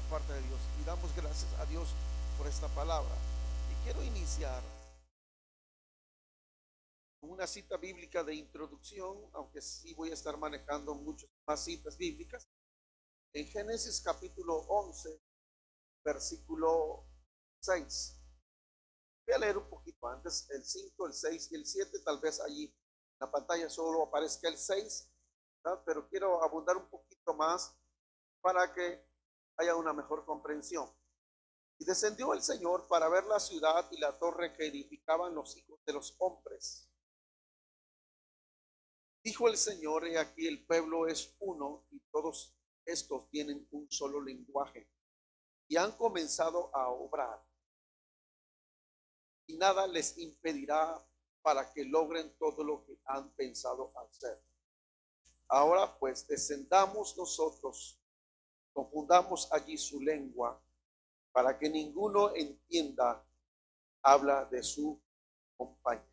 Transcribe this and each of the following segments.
parte de Dios y damos gracias a Dios por esta palabra. Y quiero iniciar con una cita bíblica de introducción, aunque sí voy a estar manejando muchas más citas bíblicas. En Génesis capítulo 11, versículo 6. Voy a leer un poquito antes, el 5, el 6 y el 7. Tal vez allí en la pantalla solo aparezca el 6, ¿verdad? Pero quiero abundar un poquito más para que haya una mejor comprensión. Y descendió el Señor para ver la ciudad y la torre que edificaban los hijos de los hombres. Dijo el Señor: he aquí el pueblo es uno y todos estos tienen un solo lenguaje y han comenzado a obrar, y nada les impedirá para que logren todo lo que han pensado hacer. Ahora pues descendamos nosotros, confundamos allí su lengua, para que ninguno entienda habla de su compañero.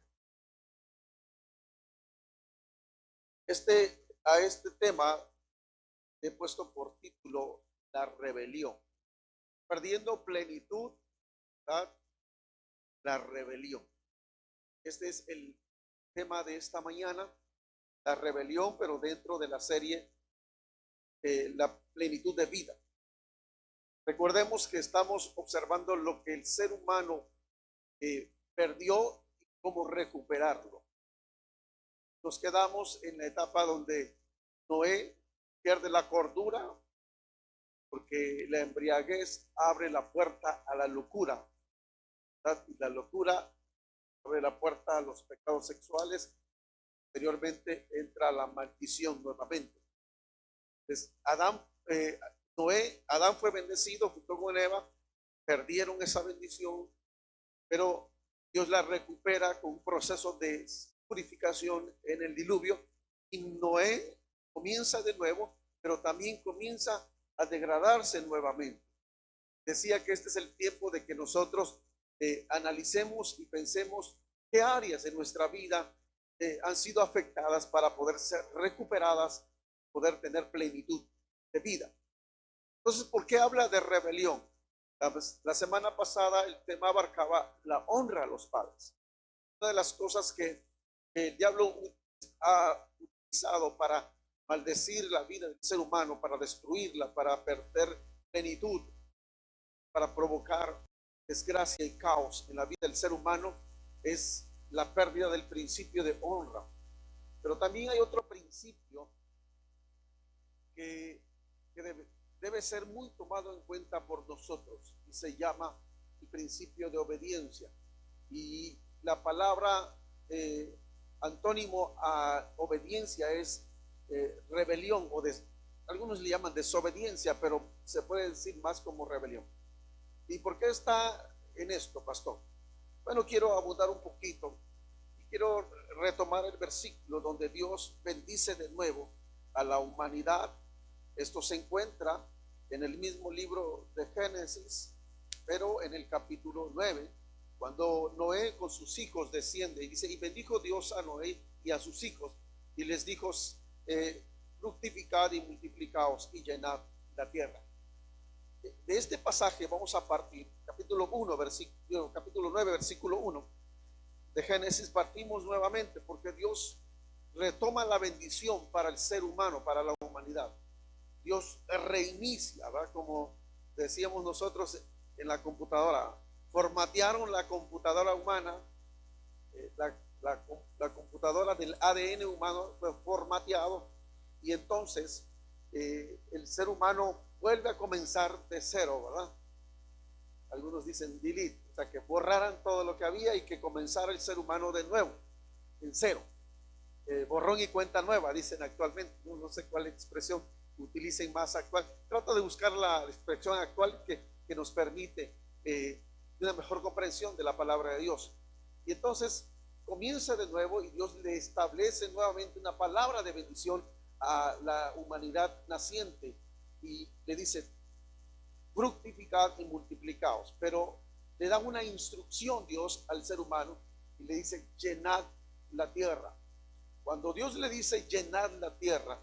A este tema he puesto por título la rebelión. Perdiendo plenitud, ¿verdad? La rebelión. Este es el tema de esta mañana, la rebelión, pero dentro de la serie la plenitud de vida. Recordemos que estamos observando lo que el ser humano perdió y cómo recuperarlo. Nos quedamos en la etapa donde Noé pierde la cordura, porque la embriaguez abre la puerta a la locura, ¿verdad? Y la locura abre la puerta a los pecados sexuales. Posteriormente entra la maldición nuevamente. Entonces, Adán fue bendecido junto con Eva, perdieron esa bendición, pero Dios la recupera con un proceso de purificación en el diluvio, y Noé comienza de nuevo, pero también comienza a degradarse nuevamente. Decía que este es el tiempo de que nosotros analicemos y pensemos qué áreas de nuestra vida han sido afectadas para poder ser recuperadas, poder tener plenitud de vida. Entonces, ¿por qué habla de rebelión? La semana pasada el tema abarcaba la honra a los padres. Una de las cosas que el diablo ha utilizado para maldecir la vida del ser humano, para destruirla, para perder plenitud, para provocar desgracia y caos en la vida del ser humano, es la pérdida del principio de honra. Pero también hay otro principio que debe ser muy tomado en cuenta por nosotros, y se llama el principio de obediencia. Y la palabra antónimo a obediencia es rebelión, algunos le llaman desobediencia, pero se puede decir más como rebelión. ¿Y por qué está en esto, pastor? Bueno, quiero abundar un poquito y quiero retomar el versículo donde Dios bendice de nuevo a la humanidad. Esto se encuentra en el mismo libro de Génesis, pero en el capítulo 9, cuando Noé con sus hijos desciende y dice: y bendijo Dios a Noé y a sus hijos y les dijo: fructificad y multiplicaos y llenad la tierra. De este pasaje vamos a partir, capítulo 9, versículo 1 de Génesis. Partimos nuevamente porque Dios retoma la bendición para el ser humano, para la humanidad. Dios reinicia, ¿verdad? Como decíamos nosotros en la computadora, formatearon la computadora humana, la computadora del ADN humano fue formateado, y entonces el ser humano vuelve a comenzar de cero, ¿verdad? Algunos dicen delete, o sea, que borraran todo lo que había y que comenzara el ser humano de nuevo, en cero. Borrón y cuenta nueva, dicen actualmente. No sé cuál expresión utilicen más actual. Trato de buscar la expresión actual que nos permite una mejor comprensión de la palabra de Dios. Y entonces comienza de nuevo y Dios le establece nuevamente una palabra de bendición a la humanidad naciente y le dice: fructificad y multiplicaos. Pero le da una instrucción Dios al ser humano y le dice: llenad la tierra. Cuando Dios le dice llenad la tierra,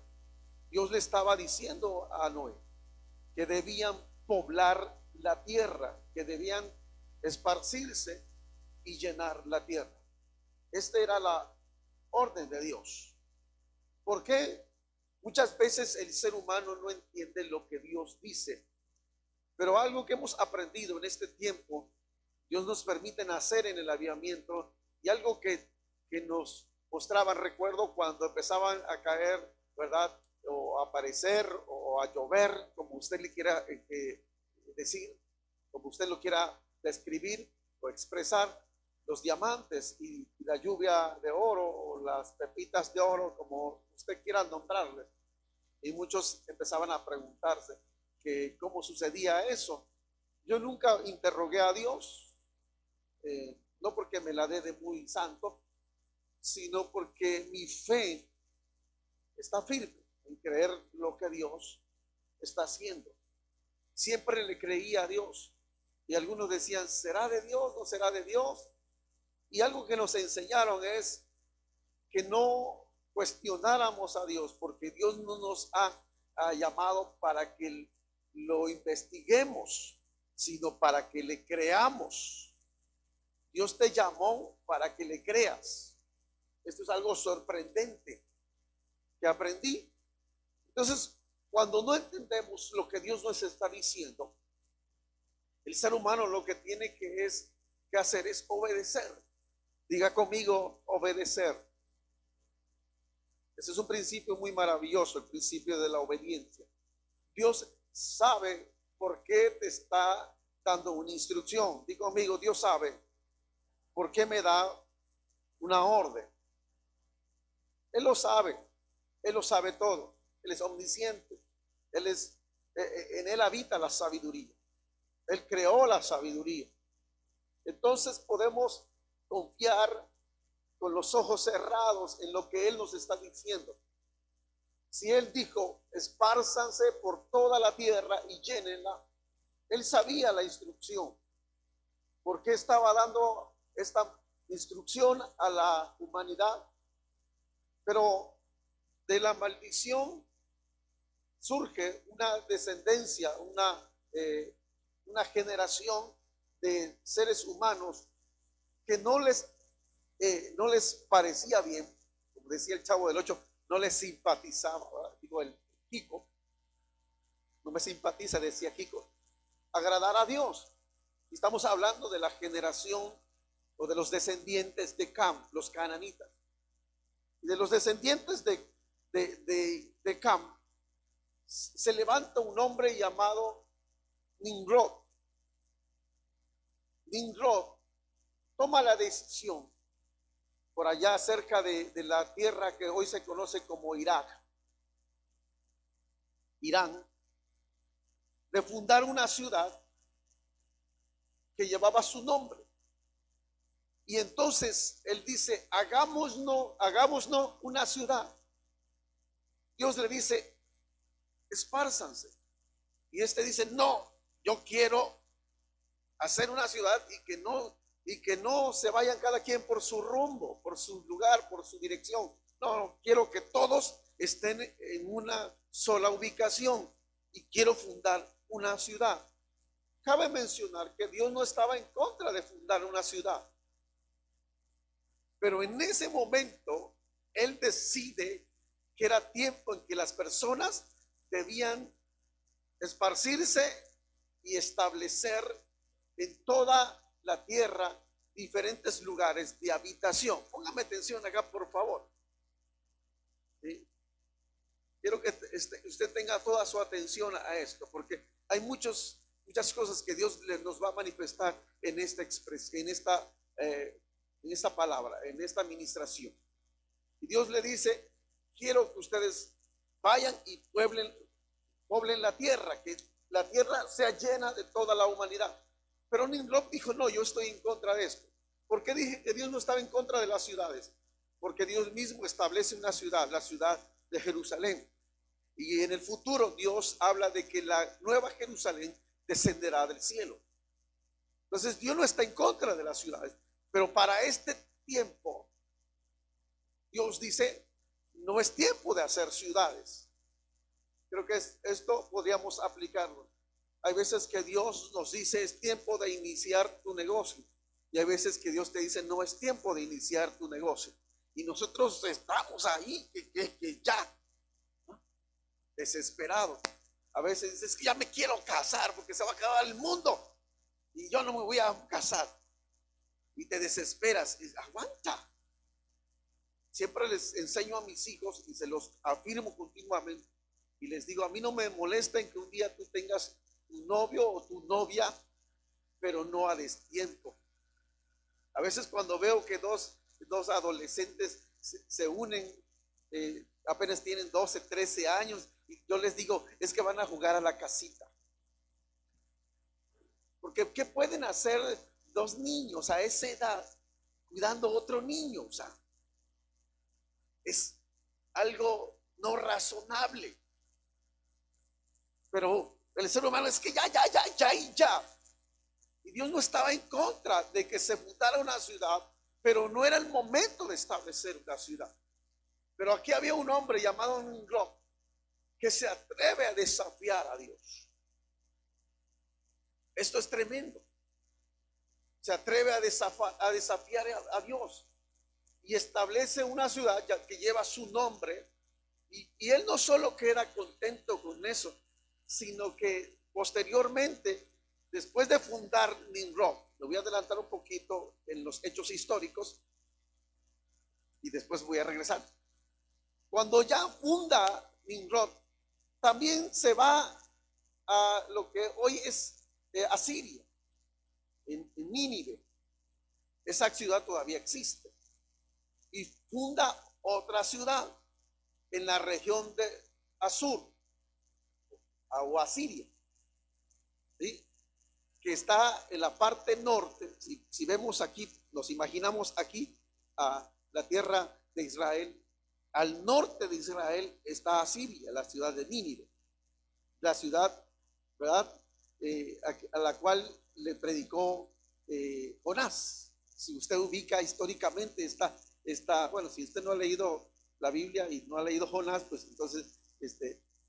Dios le estaba diciendo a Noé que debían poblar la tierra, que debían esparcirse y llenar la tierra. Esta era la orden de Dios. ¿Por qué? Muchas veces el ser humano no entiende lo que Dios dice, pero algo que hemos aprendido en este tiempo, Dios nos permite nacer en el avivamiento, y algo que nos mostraban, recuerdo cuando empezaban a caer, ¿verdad? O a aparecer o a llover, como usted le quiera decir, como usted lo quiera describir o expresar, los diamantes y la lluvia de oro o las pepitas de oro, como usted quiera nombrarle. Y muchos empezaban a preguntarse que cómo sucedía eso. Yo nunca interrogué a Dios, no porque me la dé de muy santo, sino porque mi fe está firme en creer lo que Dios está haciendo. Siempre le creía a Dios, y algunos decían, ¿será de Dios? ¿No será de Dios? Y algo que nos enseñaron es que no cuestionáramos a Dios, porque Dios no nos ha llamado para que lo investiguemos, sino para que le creamos. Dios te llamó para que le creas. Esto es algo sorprendente que aprendí. Entonces, cuando no entendemos lo que Dios nos está diciendo, el ser humano lo que tiene que hacer es obedecer. Diga conmigo, obedecer. Ese es un principio muy maravilloso, el principio de la obediencia. Dios sabe por qué te está dando una instrucción. Diga conmigo, Dios sabe por qué me da una orden. Él lo sabe todo. Él es omnisciente. En él habita la sabiduría. Él creó la sabiduría. Entonces podemos confiar con los ojos cerrados en lo que Él nos está diciendo. Si Él dijo, espárzanse por toda la tierra y llénenla, Él sabía la instrucción. ¿Por qué estaba dando esta instrucción a la humanidad? Pero de la maldición surge una descendencia, una generación de seres humanos que no les parecía bien, como decía el Chavo del Ocho, no les simpatizaba, ¿verdad? Digo, el Kiko, no me simpatiza, decía Kiko, agradar a Dios. Estamos hablando de la generación o de los descendientes de Cam, los cananitas. Y de los descendientes de Cam se levanta un hombre llamado Nimrod. Nimrod toma la decisión por allá cerca de la tierra que hoy se conoce como Irak, Irán, de fundar una ciudad que llevaba su nombre. Y entonces él dice, hagámonos una ciudad. Dios le dice, espárzanse. Y este dice, no, yo quiero hacer una ciudad y que no se vayan cada quien por su rumbo, por su lugar, por su dirección. No, quiero que todos estén en una sola ubicación y quiero fundar una ciudad. Cabe mencionar que Dios no estaba en contra de fundar una ciudad, pero en ese momento Él decide que era tiempo en que las personas debían esparcirse y establecer en toda la tierra diferentes lugares de habitación. Póngame atención acá, por favor. ¿Sí? Quiero que usted tenga toda su atención a esto, porque hay muchas cosas que Dios nos va a manifestar en esta palabra, en esta administración. Y Dios le dice, quiero que ustedes vayan y pueblen la tierra, que la tierra sea llena de toda la humanidad. Pero Nimrod dijo, no, yo estoy en contra de esto. ¿Por qué dije que Dios no estaba en contra de las ciudades? Porque Dios mismo establece una ciudad, la ciudad de Jerusalén. Y en el futuro Dios habla de que la nueva Jerusalén descenderá del cielo. Entonces Dios no está en contra de las ciudades. Pero para este tiempo, Dios dice, no es tiempo de hacer ciudades. Creo que esto podríamos aplicarlo. Hay veces que Dios nos dice es tiempo de iniciar tu negocio. Y hay veces que Dios te dice no es tiempo de iniciar tu negocio. Y nosotros estamos ahí, que ya, ¿no? Desesperados. A veces dices que ya me quiero casar porque se va a acabar el mundo y yo no me voy a casar. Y te desesperas. Y aguanta. Siempre les enseño a mis hijos y se los afirmo continuamente. Y les digo, a mí no me molesta en que un día tú tengas tu novio o tu novia, pero no a destiempo. A veces cuando veo que dos adolescentes se unen, apenas tienen 12, 13 años, y yo les digo, es que van a jugar a la casita. Porque ¿qué pueden hacer dos niños a esa edad cuidando a otro niño? O sea, es algo no razonable. Pero el ser humano es que ya. Y Dios no estaba en contra de que se fundara una ciudad, pero no era el momento de establecer una ciudad. Pero aquí había un hombre llamado Nimrod que se atreve a desafiar a Dios. Esto es tremendo. Se atreve a desafiar a Dios y establece una ciudad que lleva su nombre. Y él no solo queda contento con eso, sino que posteriormente, después de fundar Nimrod, lo voy a adelantar un poquito en los hechos históricos y después voy a regresar. Cuando ya funda Nimrod, también se va a lo que hoy es Asiria, en Nínive. Esa ciudad todavía existe. Y funda otra ciudad en la región de Asur o Asiria, ¿sí? Que está en la parte norte. Si vemos aquí, nos imaginamos aquí a la tierra de Israel. Al norte de Israel está Asiria, la ciudad de Nínive, la ciudad, ¿verdad? A la cual le predicó Jonás. Si usted ubica históricamente está, bueno, si usted no ha leído la Biblia y no ha leído Jonás, pues entonces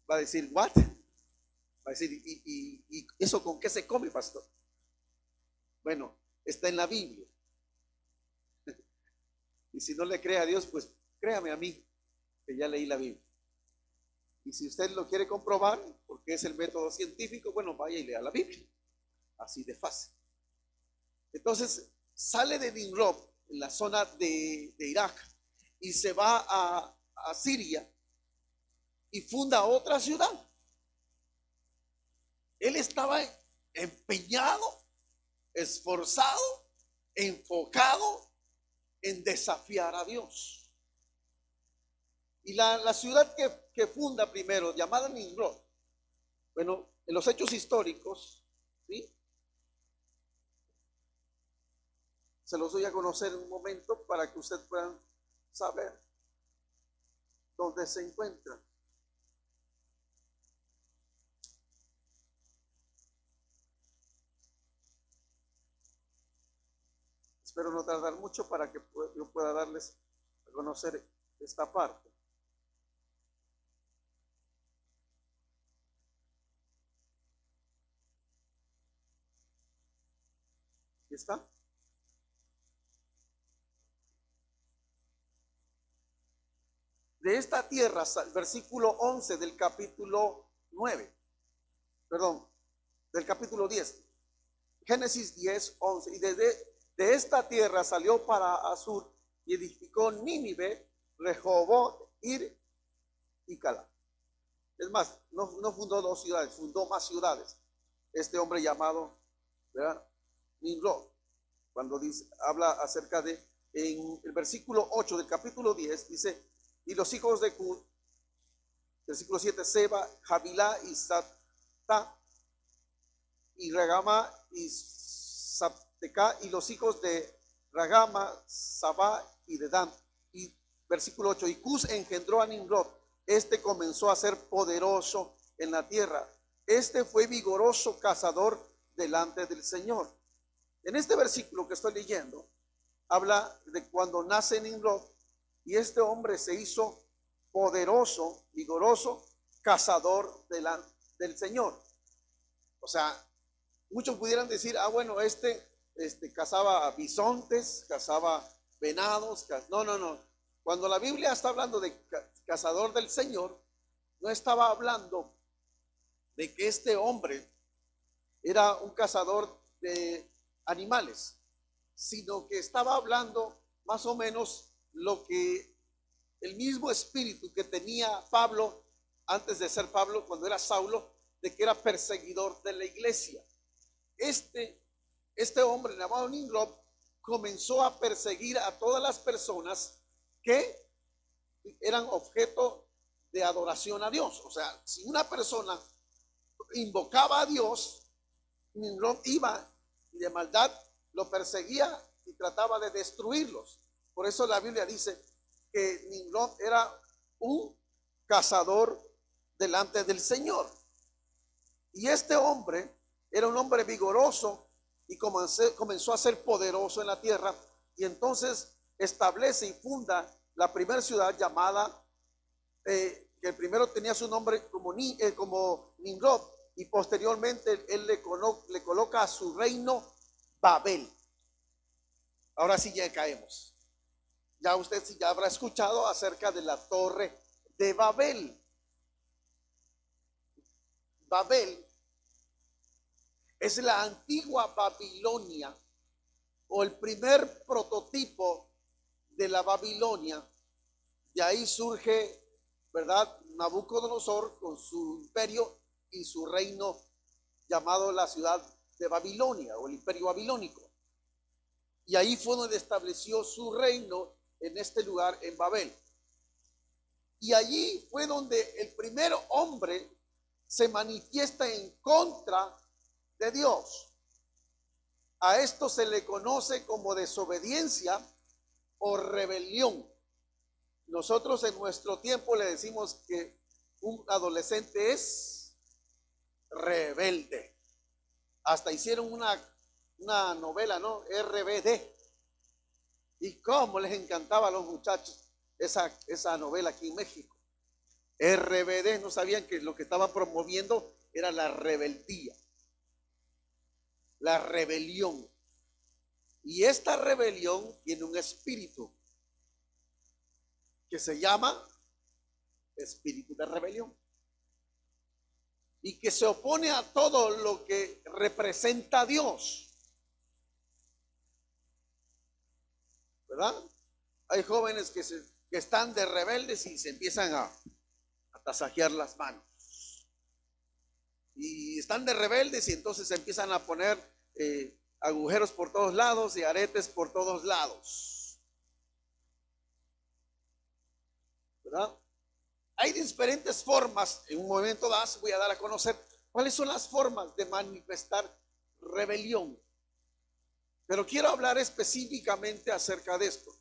va a decir, ¿what? Va a decir, ¿y eso con qué se come, pastor? Bueno, está en la Biblia. Y si no le cree a Dios, pues créame a mí, que ya leí la Biblia. Y si usted lo quiere comprobar, porque es el método científico, bueno, vaya y lea la Biblia. Así de fácil. Entonces, sale de Nimrod, en la zona de Irak, y se va a Siria y funda otra ciudad. Él estaba empeñado, esforzado, enfocado en desafiar a Dios. Y la ciudad que funda primero, llamada Nimrod, bueno, en los hechos históricos, ¿sí? Se los doy a conocer en un momento para que ustedes puedan saber dónde se encuentra. Espero no tardar mucho para que yo pueda darles a conocer esta parte. ¿Aquí está? De esta tierra, versículo 11 del capítulo 9, perdón, del capítulo 10, Génesis 10, 11, y de esta tierra salió para Asur y edificó Nínive, Rehoboth, Ir y Cala. Es más, no fundó dos ciudades, fundó más ciudades. Este hombre llamado, ¿verdad? Nimrod, cuando habla acerca de, en el versículo 8 del capítulo 10, dice, y los hijos de Cud, versículo 7, Seba, Javilá y Sabta, y Ragama y Sabteca, y los hijos de Ragama, Sabá y Dedán. Y versículo 8, y Cus engendró a Nimrod. Este comenzó a ser poderoso en la tierra. Este fue vigoroso cazador delante del Señor. En este versículo que estoy leyendo, habla de cuando nace Nimrod y este hombre se hizo poderoso, vigoroso, cazador del Señor. O sea, muchos pudieran decir, bueno, cazaba bisontes, cazaba venados. No, no, no. Cuando la Biblia está hablando de cazador del Señor, no estaba hablando de que este hombre era un cazador de animales, sino que estaba hablando más o menos lo que el mismo espíritu que tenía Pablo antes de ser Pablo, cuando era Saulo, de que era perseguidor de la iglesia. Este hombre llamado Nimrod comenzó a perseguir a todas las personas que eran objeto de adoración a Dios. O sea, si una persona invocaba a Dios, Nimrod iba y de maldad lo perseguía y trataba de destruirlos. Por eso la Biblia dice que Nimrod era un cazador delante del Señor. Y este hombre era un hombre vigoroso y comenzó a ser poderoso en la tierra. Y entonces establece y funda la primera ciudad llamada, que el primero tenía su nombre como Nimrod, y posteriormente él le coloca a su reino Babel. Ahora sí ya caemos. Ya usted sí ya habrá escuchado acerca de la torre de Babel. Babel es la antigua Babilonia, o el primer prototipo de la Babilonia. De ahí surge, ¿verdad?, Nabucodonosor con su imperio y su reino llamado la ciudad de Babilonia o el imperio babilónico. Y ahí fue donde estableció su reino, en este lugar, en Babel. Y allí fue donde el primer hombre se manifiesta en contra de Dios. A esto se le conoce como desobediencia o rebelión. Nosotros en nuestro tiempo le decimos que un adolescente es rebelde. Hasta hicieron una novela, ¿no? RBD. Y cómo les encantaba a los muchachos esa novela aquí en México. RBD, no sabían que lo que estaba promoviendo era la rebeldía, la rebelión. Y esta rebelión tiene un espíritu que se llama espíritu de rebelión, y que se opone a todo lo que representa a Dios, ¿verdad? Hay jóvenes que están de rebeldes y se empiezan a tasajear las manos, y están de rebeldes y entonces se empiezan a poner agujeros por todos lados y aretes por todos lados, ¿verdad? Hay diferentes formas. En un momento dado voy a dar a conocer cuáles son las formas de manifestar rebelión, pero quiero hablar específicamente acerca de esto.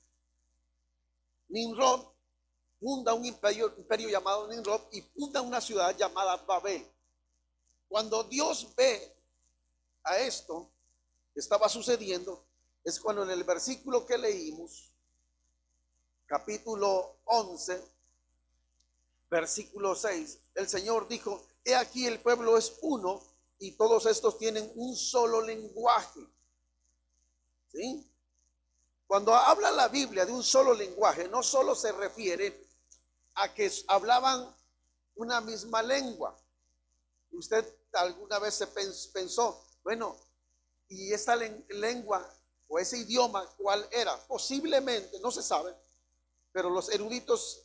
Nimrod funda un imperio llamado Nimrod y funda una ciudad llamada Babel. Cuando Dios ve a esto que estaba sucediendo, es cuando en el versículo que leímos, capítulo 11, versículo 6, el Señor dijo: he aquí el pueblo es uno y todos estos tienen un solo lenguaje. ¿Sí? Cuando habla la Biblia de un solo lenguaje, no solo se refiere a que hablaban una misma lengua. Usted alguna vez se pensó, bueno, ¿y esta lengua o ese idioma cuál era? Posiblemente, no se sabe, pero los eruditos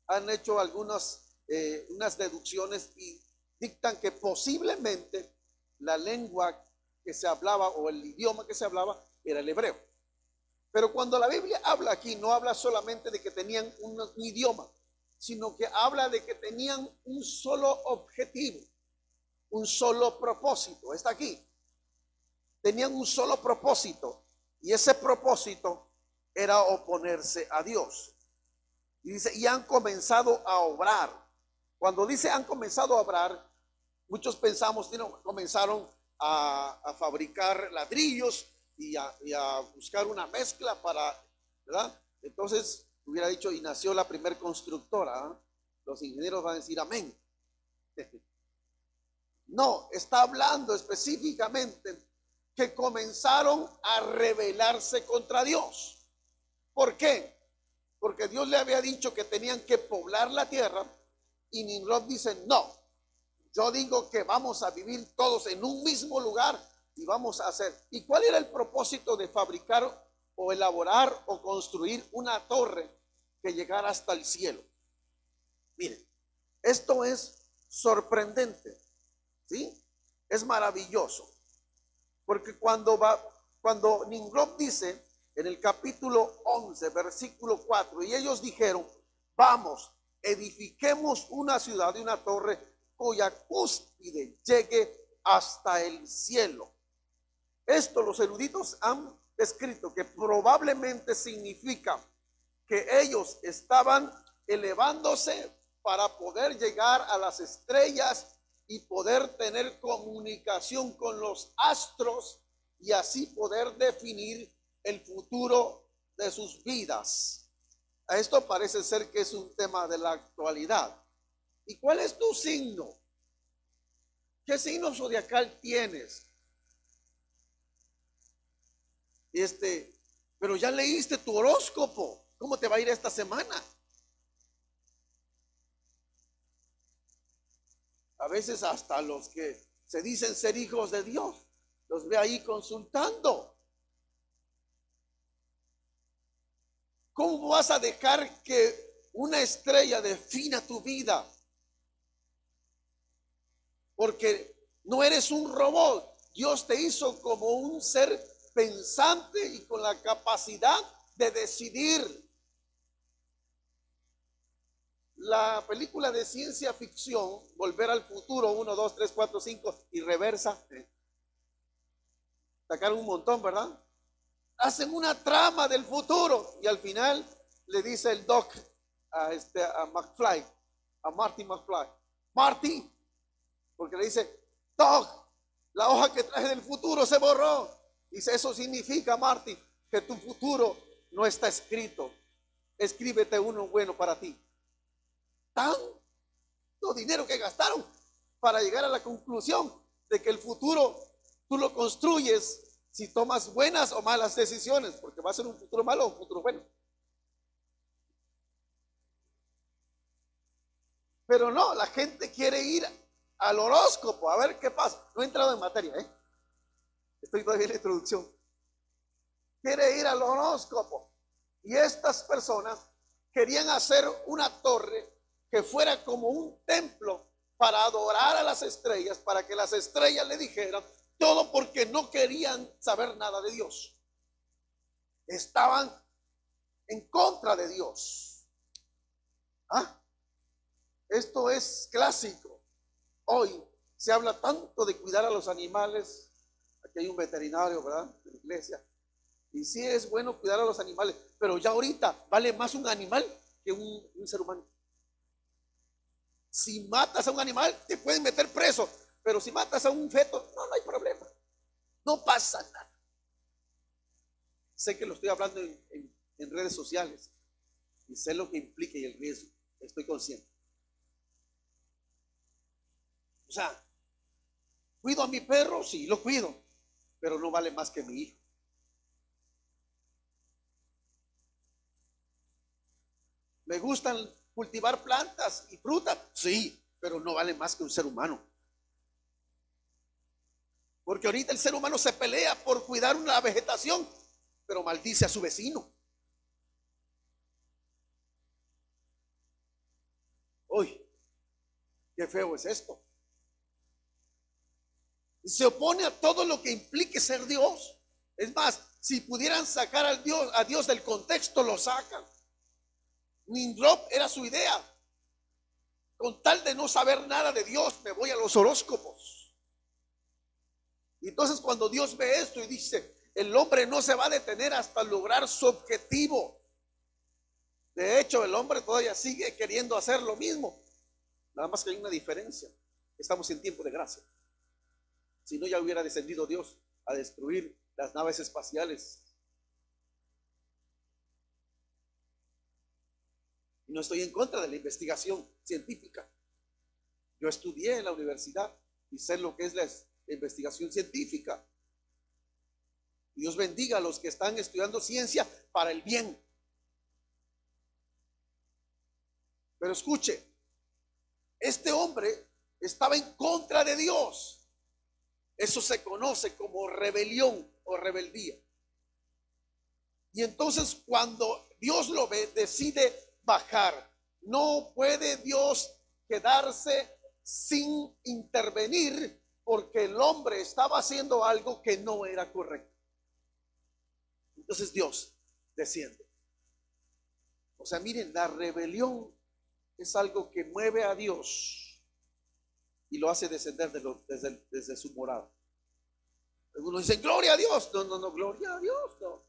han hecho unas deducciones y dictan que posiblemente la lengua que se hablaba o el idioma que se hablaba era el hebreo. Pero cuando la Biblia habla aquí, no habla solamente de que tenían un idioma, sino que habla de que tenían un solo objetivo, un solo propósito. Está aquí. Tenían un solo propósito, y ese propósito era oponerse a Dios. Y dice, y han comenzado a obrar. Cuando dice han comenzado a obrar, muchos pensamos, comenzaron a fabricar ladrillos y a buscar una mezcla para, ¿verdad? Entonces hubiera dicho, y nació la primer constructora, ¿eh? Los ingenieros van a decir amén. No, está hablando específicamente que comenzaron a rebelarse contra Dios. ¿Por qué? Porque Dios le había dicho que tenían que poblar la tierra y Nimrod dice, no, yo digo que vamos a vivir todos en un mismo lugar y vamos a hacer. ¿Y cuál era el propósito de fabricar o elaborar o construir una torre que llegara hasta el cielo? Miren, esto es sorprendente, ¿sí? Es maravilloso, porque cuando Nimrod dice en el capítulo 11, versículo 4, y ellos dijeron, vamos, edifiquemos una ciudad y una torre cuya cúspide llegue hasta el cielo. Esto los eruditos han escrito que probablemente significa que ellos estaban elevándose para poder llegar a las estrellas y poder tener comunicación con los astros y así poder definir el futuro de sus vidas. Esto parece ser que es un tema de la actualidad. ¿Y cuál es tu signo? ¿Qué signo zodiacal tienes? Pero ya leíste tu horóscopo. ¿Cómo te va a ir esta semana? A veces hasta los que se dicen ser hijos de Dios, los ve ahí consultando. ¿Cómo vas a dejar que una estrella defina tu vida? Porque no eres un robot. Dios te hizo como un ser pensante y con la capacidad de decidir. La película de ciencia ficción, Volver al Futuro, 1, 2, 3, 4, 5 y reversa, sacaron un montón, ¿verdad? Hacen una trama del futuro y al final le dice el Doc a McFly, a Marty McFly, Marty, porque le dice, Doc, la hoja que traje del futuro se borró. Dice, eso significa, Marty, que tu futuro no está escrito. Escríbete uno bueno para ti. Tanto dinero que gastaron para llegar a la conclusión de que el futuro tú lo construyes si tomas buenas o malas decisiones, porque va a ser un futuro malo o un futuro bueno. Pero no, la gente quiere ir al horóscopo a ver qué pasa. No he entrado en materia, estoy todavía en la introducción. Quiere ir al horóscopo. Y estas personas querían hacer una torre que fuera como un templo para adorar a las estrellas, para que las estrellas le dijeran todo, porque no querían saber nada de Dios. Estaban en contra de Dios. Esto es clásico. Hoy se habla tanto de cuidar a los animales. Aquí hay un veterinario, ¿verdad? En la iglesia. Y sí es bueno cuidar a los animales, pero ya ahorita vale más un animal que un ser humano. Si matas a un animal, te pueden meter preso, pero si matas a un feto, no hay problema. No pasa nada. Sé que lo estoy hablando en redes sociales y sé lo que implica y el riesgo. Estoy consciente. O sea, ¿cuido a mi perro? Sí, lo cuido, pero no vale más que mi hijo. ¿Me gustan cultivar plantas y frutas? Sí, pero no vale más que un ser humano. Porque ahorita el ser humano se pelea por cuidar una vegetación, pero maldice a su vecino. Uy, qué feo es esto. Se opone a todo lo que implique ser Dios. Es más, si pudieran sacar a Dios del contexto, lo sacan. Nimrod era su idea. Con tal de no saber nada de Dios, me voy a los horóscopos. Y entonces cuando Dios ve esto y dice, el hombre no se va a detener hasta lograr su objetivo. De hecho, el hombre todavía sigue queriendo hacer lo mismo. Nada más que hay una diferencia. Estamos en tiempo de gracia. Si no, ya hubiera descendido Dios a destruir las naves espaciales. No estoy en contra de la investigación científica. Yo estudié en la universidad y sé lo que es la investigación científica. Dios bendiga a los que están estudiando ciencia para el bien. Pero escuche, este hombre estaba en contra de Dios. Eso se conoce como rebelión o rebeldía. Y entonces cuando Dios lo ve, decide bajar. No puede Dios quedarse sin intervenir porque el hombre estaba haciendo algo que no era correcto. Entonces Dios desciende. O sea, miren, la rebelión es algo que mueve a Dios y lo hace descender desde su morada. Algunos dicen, gloria a Dios. No, no, no, gloria a Dios, no.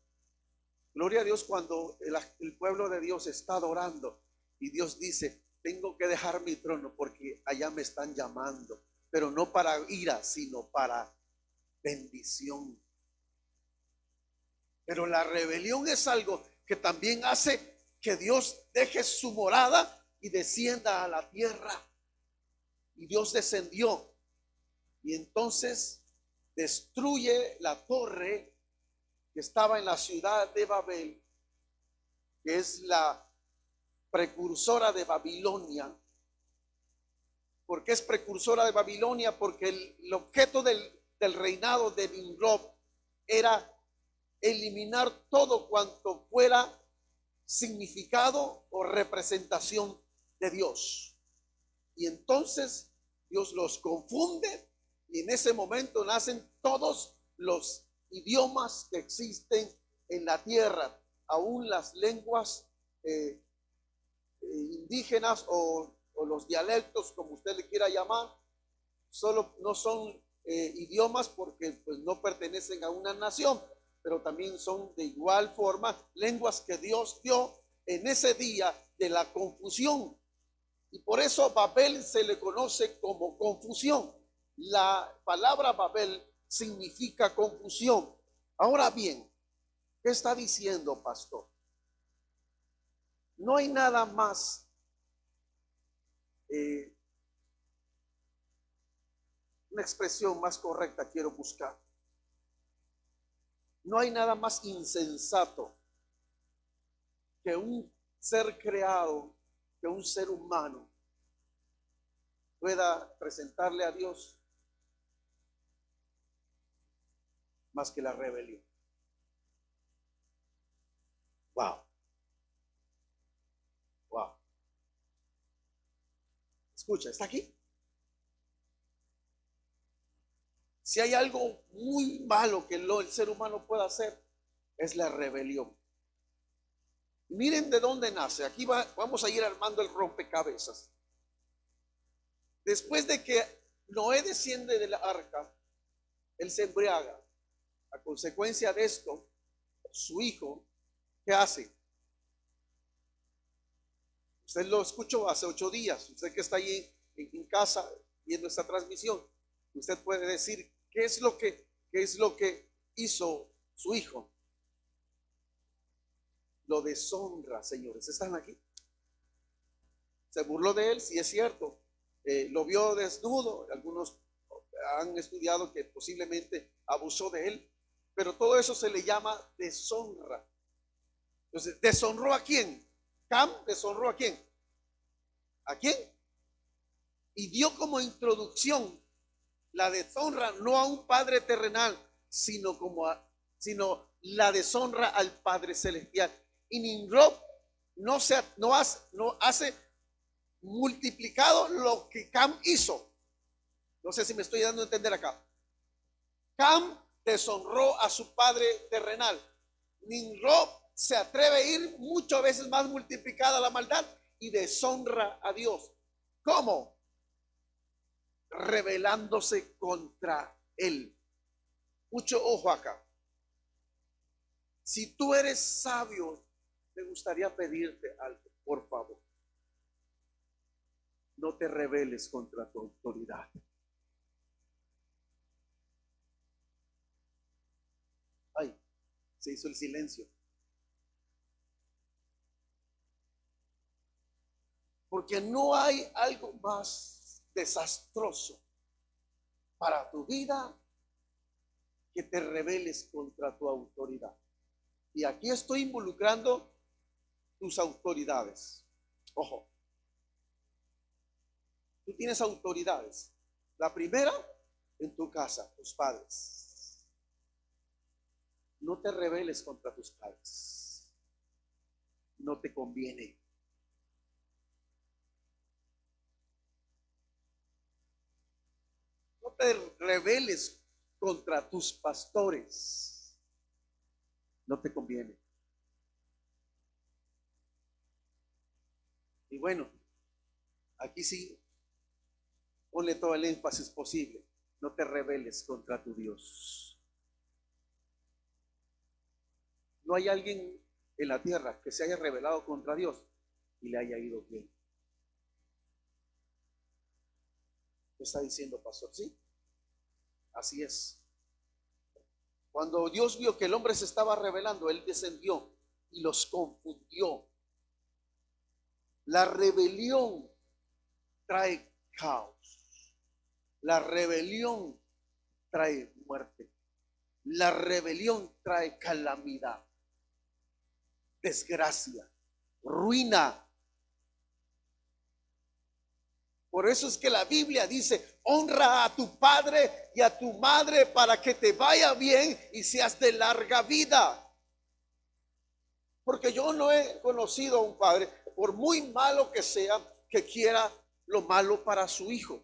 Gloria a Dios cuando el pueblo de Dios está adorando y Dios dice, tengo que dejar mi trono porque allá me están llamando, pero no para ira, sino para bendición. Pero la rebelión es algo que también hace que Dios deje su morada y descienda a la tierra. Y Dios descendió y entonces destruye la torre que estaba en la ciudad de Babel, que es la precursora de Babilonia. ¿Por qué es precursora de Babilonia? Porque el objeto del reinado de Nimrod era eliminar todo cuanto fuera significado o representación de Dios. Y entonces Dios los confunde y en ese momento nacen todos los idiomas que existen en la tierra, aún las lenguas indígenas o los dialectos, como usted le quiera llamar, solo no son idiomas porque pues no pertenecen a una nación, pero también son de igual forma lenguas que Dios dio en ese día de la confusión. Y por eso Babel se le conoce como confusión. La palabra Babel significa confusión. Ahora bien, ¿qué está diciendo, pastor? No hay nada más una expresión más correcta quiero buscar. No hay nada más insensato que un ser creado, que un ser humano pueda presentarle a Dios más que la rebelión. Wow. Wow. Escucha, ¿está aquí? Si hay algo muy malo que el ser humano pueda hacer, es la rebelión. Miren de dónde nace. Aquí vamos a ir armando el rompecabezas. Después de que Noé desciende de la arca, él se embriaga. A consecuencia de esto, su hijo, ¿qué hace? Usted lo escuchó hace 8 días. Usted que está ahí en casa viendo esta transmisión, usted puede decir qué es lo que hizo su hijo. Lo deshonra, señores. ¿Están aquí? Se burló de él, sí es cierto. Lo vio desnudo. Algunos han estudiado que posiblemente abusó de él, pero todo eso se le llama deshonra. Entonces, ¿deshonró a quién? Cam deshonró a quién. ¿A quién? Y dio como introducción la deshonra no a un padre terrenal, sino la deshonra al Padre celestial. Y Nimrod no hace multiplicado lo que Cam hizo. No sé si me estoy dando a entender acá. Cam deshonró a su padre terrenal. Nimrod se atreve a ir muchas veces más multiplicada la maldad y deshonra a Dios. ¿Cómo? Rebelándose contra él. Mucho ojo acá. Si tú eres sabio, me gustaría pedirte algo, por favor. No te rebeles contra tu autoridad. Ay, se hizo el silencio. Porque no hay algo más desastroso para tu vida que te rebeles contra tu autoridad. Y aquí estoy involucrando tus autoridades. Ojo, tú tienes autoridades. La primera, en tu casa, tus padres. No te rebeles contra tus padres. No te conviene. No te rebeles contra tus pastores. No te conviene. Y bueno, aquí sí, ponle todo el énfasis posible. No te rebeles contra tu Dios. No hay alguien en la tierra que se haya rebelado contra Dios y le haya ido bien. ¿Qué está diciendo, pastor? Sí, así es. Cuando Dios vio que el hombre se estaba rebelando, Él descendió y los confundió. La rebelión trae caos. La rebelión trae muerte. La rebelión trae calamidad, desgracia, ruina. Por eso es que la Biblia dice: honra a tu padre y a tu madre para que te vaya bien y seas de larga vida. Porque yo no he conocido a un padre, por muy malo que sea, que quiera lo malo para su hijo.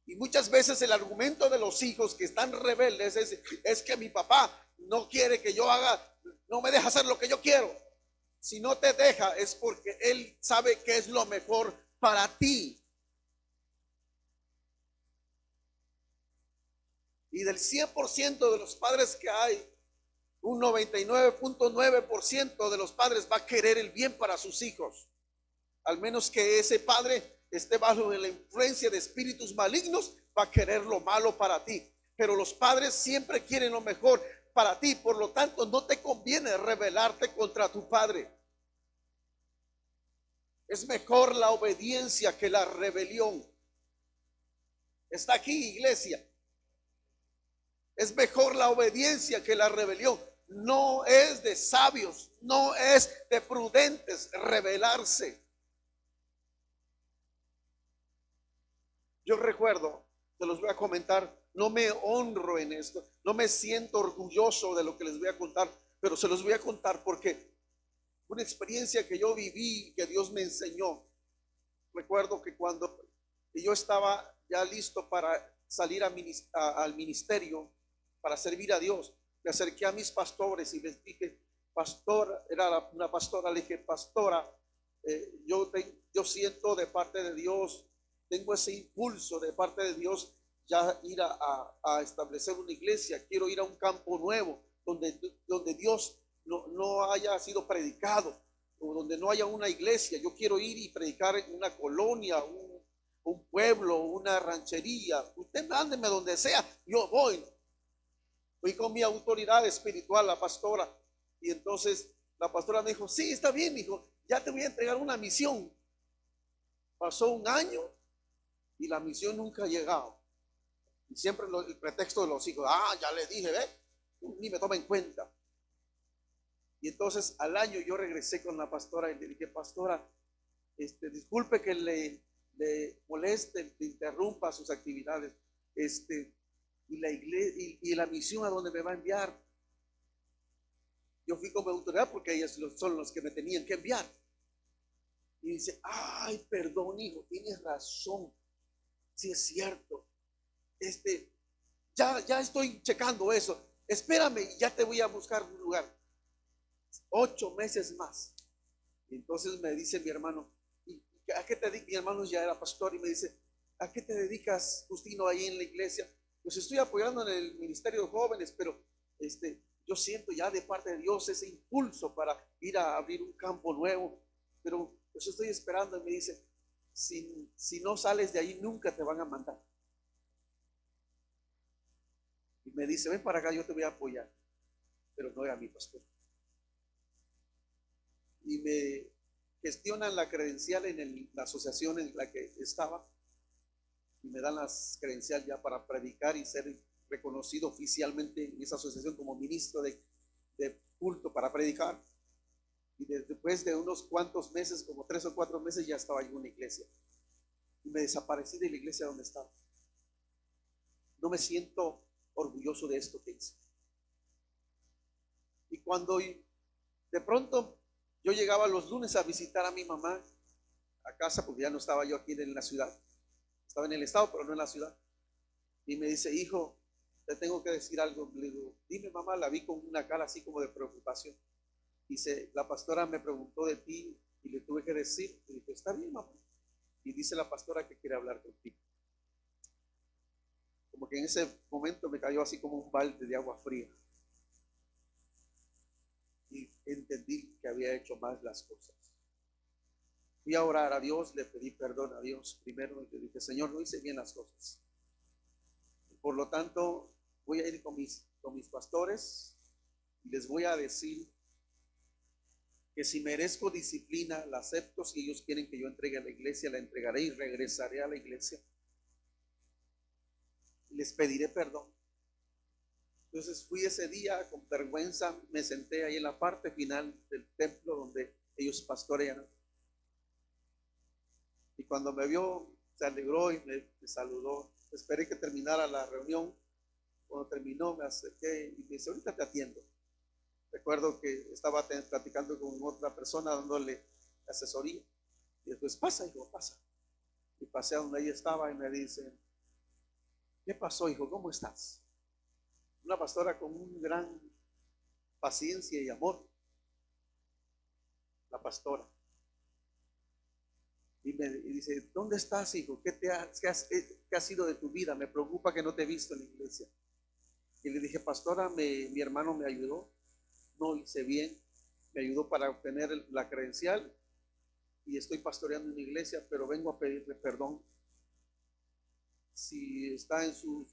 Y muchas veces el argumento de los hijos que están rebeldes es que mi papá no quiere que yo haga, no me deja hacer lo que yo quiero. Si no te deja es porque él sabe que es lo mejor para ti. Y del 100% de los padres que hay, un 99.9% de los padres va a querer el bien para sus hijos. Al menos que ese padre esté bajo la influencia de espíritus malignos, va a querer lo malo para ti. Pero los padres siempre quieren lo mejor para ti. Por lo tanto, no te conviene rebelarte contra tu padre. Es mejor la obediencia que la rebelión. Está aquí, iglesia. Es mejor la obediencia que la rebelión. No es de sabios, no es de prudentes rebelarse. Yo recuerdo, se los voy a comentar, no me honro en esto, no me siento orgulloso de lo que les voy a contar, pero se los voy a contar porque una experiencia que yo viví, que Dios me enseñó. Recuerdo que cuando yo estaba ya listo para salir al ministerio, para servir a Dios, me acerqué a mis pastores y les dije: pastor, era una pastora, le dije: pastora, yo siento de parte de Dios, tengo ese impulso de parte de Dios, ya ir a establecer una iglesia, quiero ir a un campo nuevo, donde Dios no haya sido predicado, o donde no haya una iglesia. Yo quiero ir y predicar en una colonia, un pueblo, una ranchería. Usted mándeme donde sea, yo voy. Fui con mi autoridad espiritual, la pastora, y entonces la pastora me dijo: sí, está bien, hijo, ya te voy a entregar una misión. Pasó un año y la misión nunca ha llegado. Y siempre el pretexto de los hijos: ya le dije, ni me toma en cuenta. Y entonces al año yo regresé con la pastora y le dije: pastora, disculpe que le moleste, le interrumpa sus actividades, y la iglesia y la misión a donde me va a enviar. Yo fui como autoridad porque ellos son los que me tenían que enviar. Y dice: ay, perdón, hijo, tienes razón, sí es cierto, ya estoy checando eso, espérame, ya te voy a buscar un lugar. 8 meses más. Y entonces me dice mi hermano: ¿y a qué te dedicas? Mi hermano ya era pastor y me dice: ¿a qué te dedicas, Justino, ahí en la iglesia? Pues estoy apoyando en el ministerio de jóvenes, pero yo siento ya de parte de Dios ese impulso para ir a abrir un campo nuevo, pero pues estoy esperando. Y me dice: si no sales de ahí, nunca te van a mandar. Y me dice: ven para acá, yo te voy a apoyar. Pero no era mi pastor. Y me gestionan la credencial en la asociación en la que estaba. y me dan las credenciales ya para predicar y ser reconocido oficialmente en esa asociación como ministro de culto para predicar. Y después de unos cuantos meses, como 3 o 4 meses, ya estaba en una iglesia. Y me desaparecí de la iglesia donde estaba. No me siento orgulloso de esto que hice. Y cuando de pronto yo llegaba los lunes a visitar a mi mamá a casa, porque ya no estaba yo aquí en la ciudad, estaba en el estado, pero no en la ciudad. Y me dice, hijo, te tengo que decir algo. Le digo, dime mamá, la vi con una cara así como de preocupación. Dice, la pastora me preguntó de ti y le tuve que decir. Y dije, está bien mamá. Y dice la pastora que quiere hablar contigo. Como que en ese momento me cayó así como un balde de agua fría. Y entendí que había hecho mal las cosas. Fui a orar a Dios, le pedí perdón a Dios primero y le dije, Señor, no hice bien las cosas. Por lo tanto, voy a ir con mis pastores y les voy a decir que si merezco disciplina, la acepto. Si ellos quieren que yo entregue a la iglesia, la entregaré y regresaré a la iglesia. Les pediré perdón. Entonces fui ese día con vergüenza, me senté ahí en la parte final del templo donde ellos pastorean. Y cuando me vio, se alegró y me saludó. Esperé que terminara la reunión. Cuando terminó, me acerqué y me dice, ahorita te atiendo. Recuerdo que estaba platicando con otra persona dándole asesoría. Y después, pasa, hijo, pasa. Y pasé a donde ella estaba y me dice, ¿qué pasó, hijo? ¿Cómo estás? Una pastora con un gran paciencia y amor. La pastora. Y dice, ¿dónde estás, hijo? ¿Qué ha sido de tu vida? Me preocupa que no te he visto en la iglesia. Y le dije, pastora, mi hermano me ayudó, no hice bien, me ayudó para obtener la credencial y estoy pastoreando en una iglesia, pero vengo a pedirle perdón. Si está en su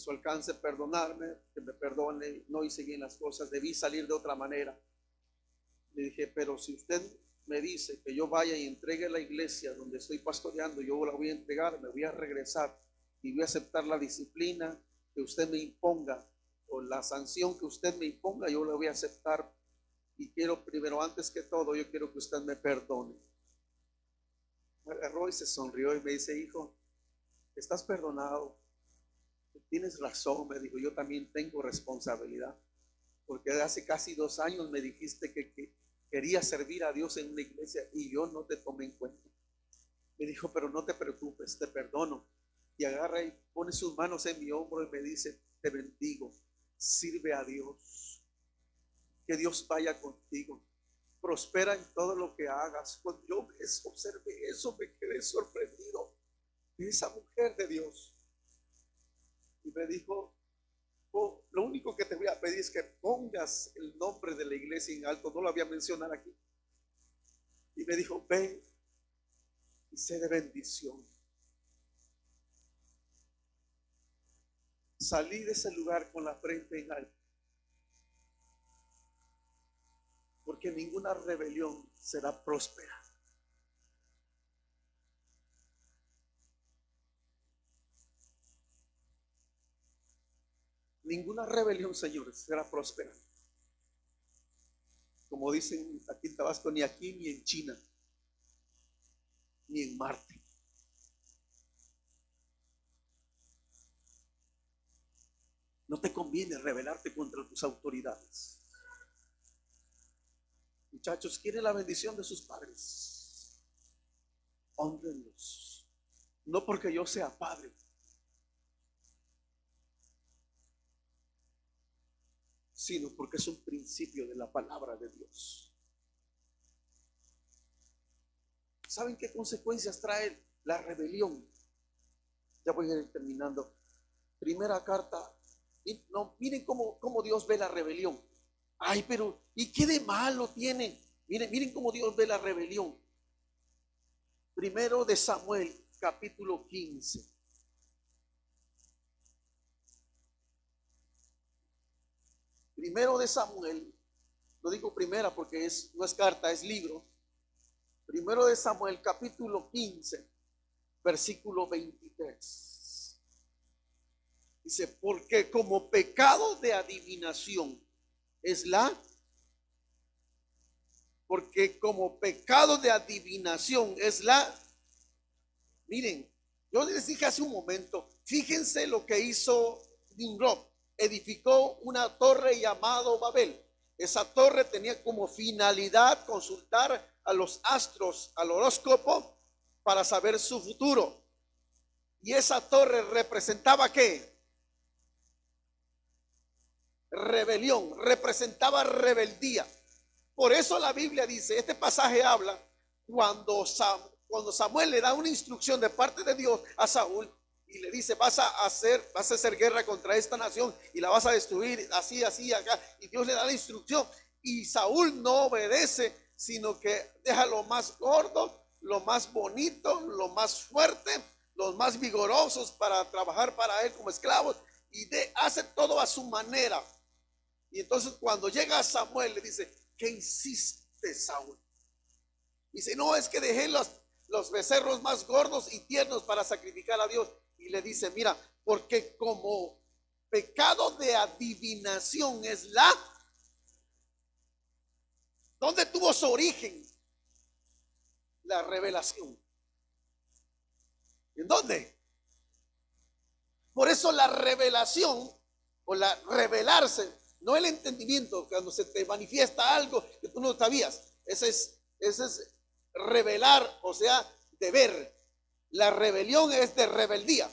alcance perdonarme, que me perdone, no hice bien las cosas, debí salir de otra manera. Le dije, pero si usted me dice que yo vaya y entregue la iglesia donde estoy pastoreando, yo la voy a entregar, me voy a regresar y voy a aceptar la disciplina que usted me imponga o la sanción que usted me imponga, yo la voy a aceptar. Y quiero primero, antes que todo, yo quiero que usted me perdone. Me agarró y se sonrió y me dice, hijo, estás perdonado, tienes razón. Me dijo, yo también tengo responsabilidad, porque hace casi 2 años me dijiste que quería servir a Dios en una iglesia y yo no te tomé en cuenta. Me dijo, pero no te preocupes, te perdono. Y agarra y pone sus manos en mi hombro y me dice, te bendigo, sirve a Dios, que Dios vaya contigo, prospera en todo lo que hagas. Cuando yo observé eso, me quedé sorprendido de esa mujer de Dios. Y me dijo, oh, lo único que te voy a pedir es que pongas el nombre de la iglesia en alto. No lo había mencionado aquí. Y me dijo, ve y sé de bendición. Salí de ese lugar con la frente en alto, porque ninguna rebelión será próspera. Ninguna rebelión, señores, será próspera. Como dicen aquí en Tabasco, ni aquí ni en China, ni en Marte. No te conviene rebelarte contra tus autoridades. Muchachos, quieren la bendición de sus padres, honrenlos. No porque yo sea padre, sino porque es un principio de la palabra de Dios. ¿Saben qué consecuencias trae la rebelión? Ya voy a ir terminando. Primera carta. No, miren cómo Dios ve la rebelión. Ay, pero ¿y qué de malo tiene? Miren cómo Dios ve la rebelión. Primero de Samuel, capítulo 15. Primero de Samuel, lo digo primera porque no es carta, es libro. Primero de Samuel, capítulo 15. versículo 23. Dice, porque como pecado de adivinación es la, porque como pecado de adivinación es la, miren, yo les dije hace un momento, fíjense lo que hizo Nimrod, edificó una torre llamado Babel. Esa torre tenía como finalidad consultar a los astros, al horóscopo, para saber su futuro. Y esa torre representaba ¿qué? Rebelión, representaba rebeldía. Por eso la Biblia dice, este pasaje habla cuando Samuel le da una instrucción de parte de Dios a Saúl y le dice, vas a hacer guerra contra esta nación y la vas a destruir así, así, acá. Y Dios le da la instrucción y Saúl no obedece, sino que deja lo más gordo, lo más bonito, lo más fuerte, los más vigorosos para trabajar para él como esclavos y hace todo a su manera. Y entonces cuando llega Samuel le dice, ¿qué hiciste, Saúl? Dice, no, es que dejé los becerros más gordos y tiernos para sacrificar a Dios. Y le dice, mira, porque como pecado de adivinación es la, ¿dónde tuvo su origen? La revelación. ¿En dónde? Por eso la revelación o la revelarse, no el entendimiento, cuando se te manifiesta algo que tú no sabías, ese es revelar, o sea, de ver. La rebelión es de rebeldía,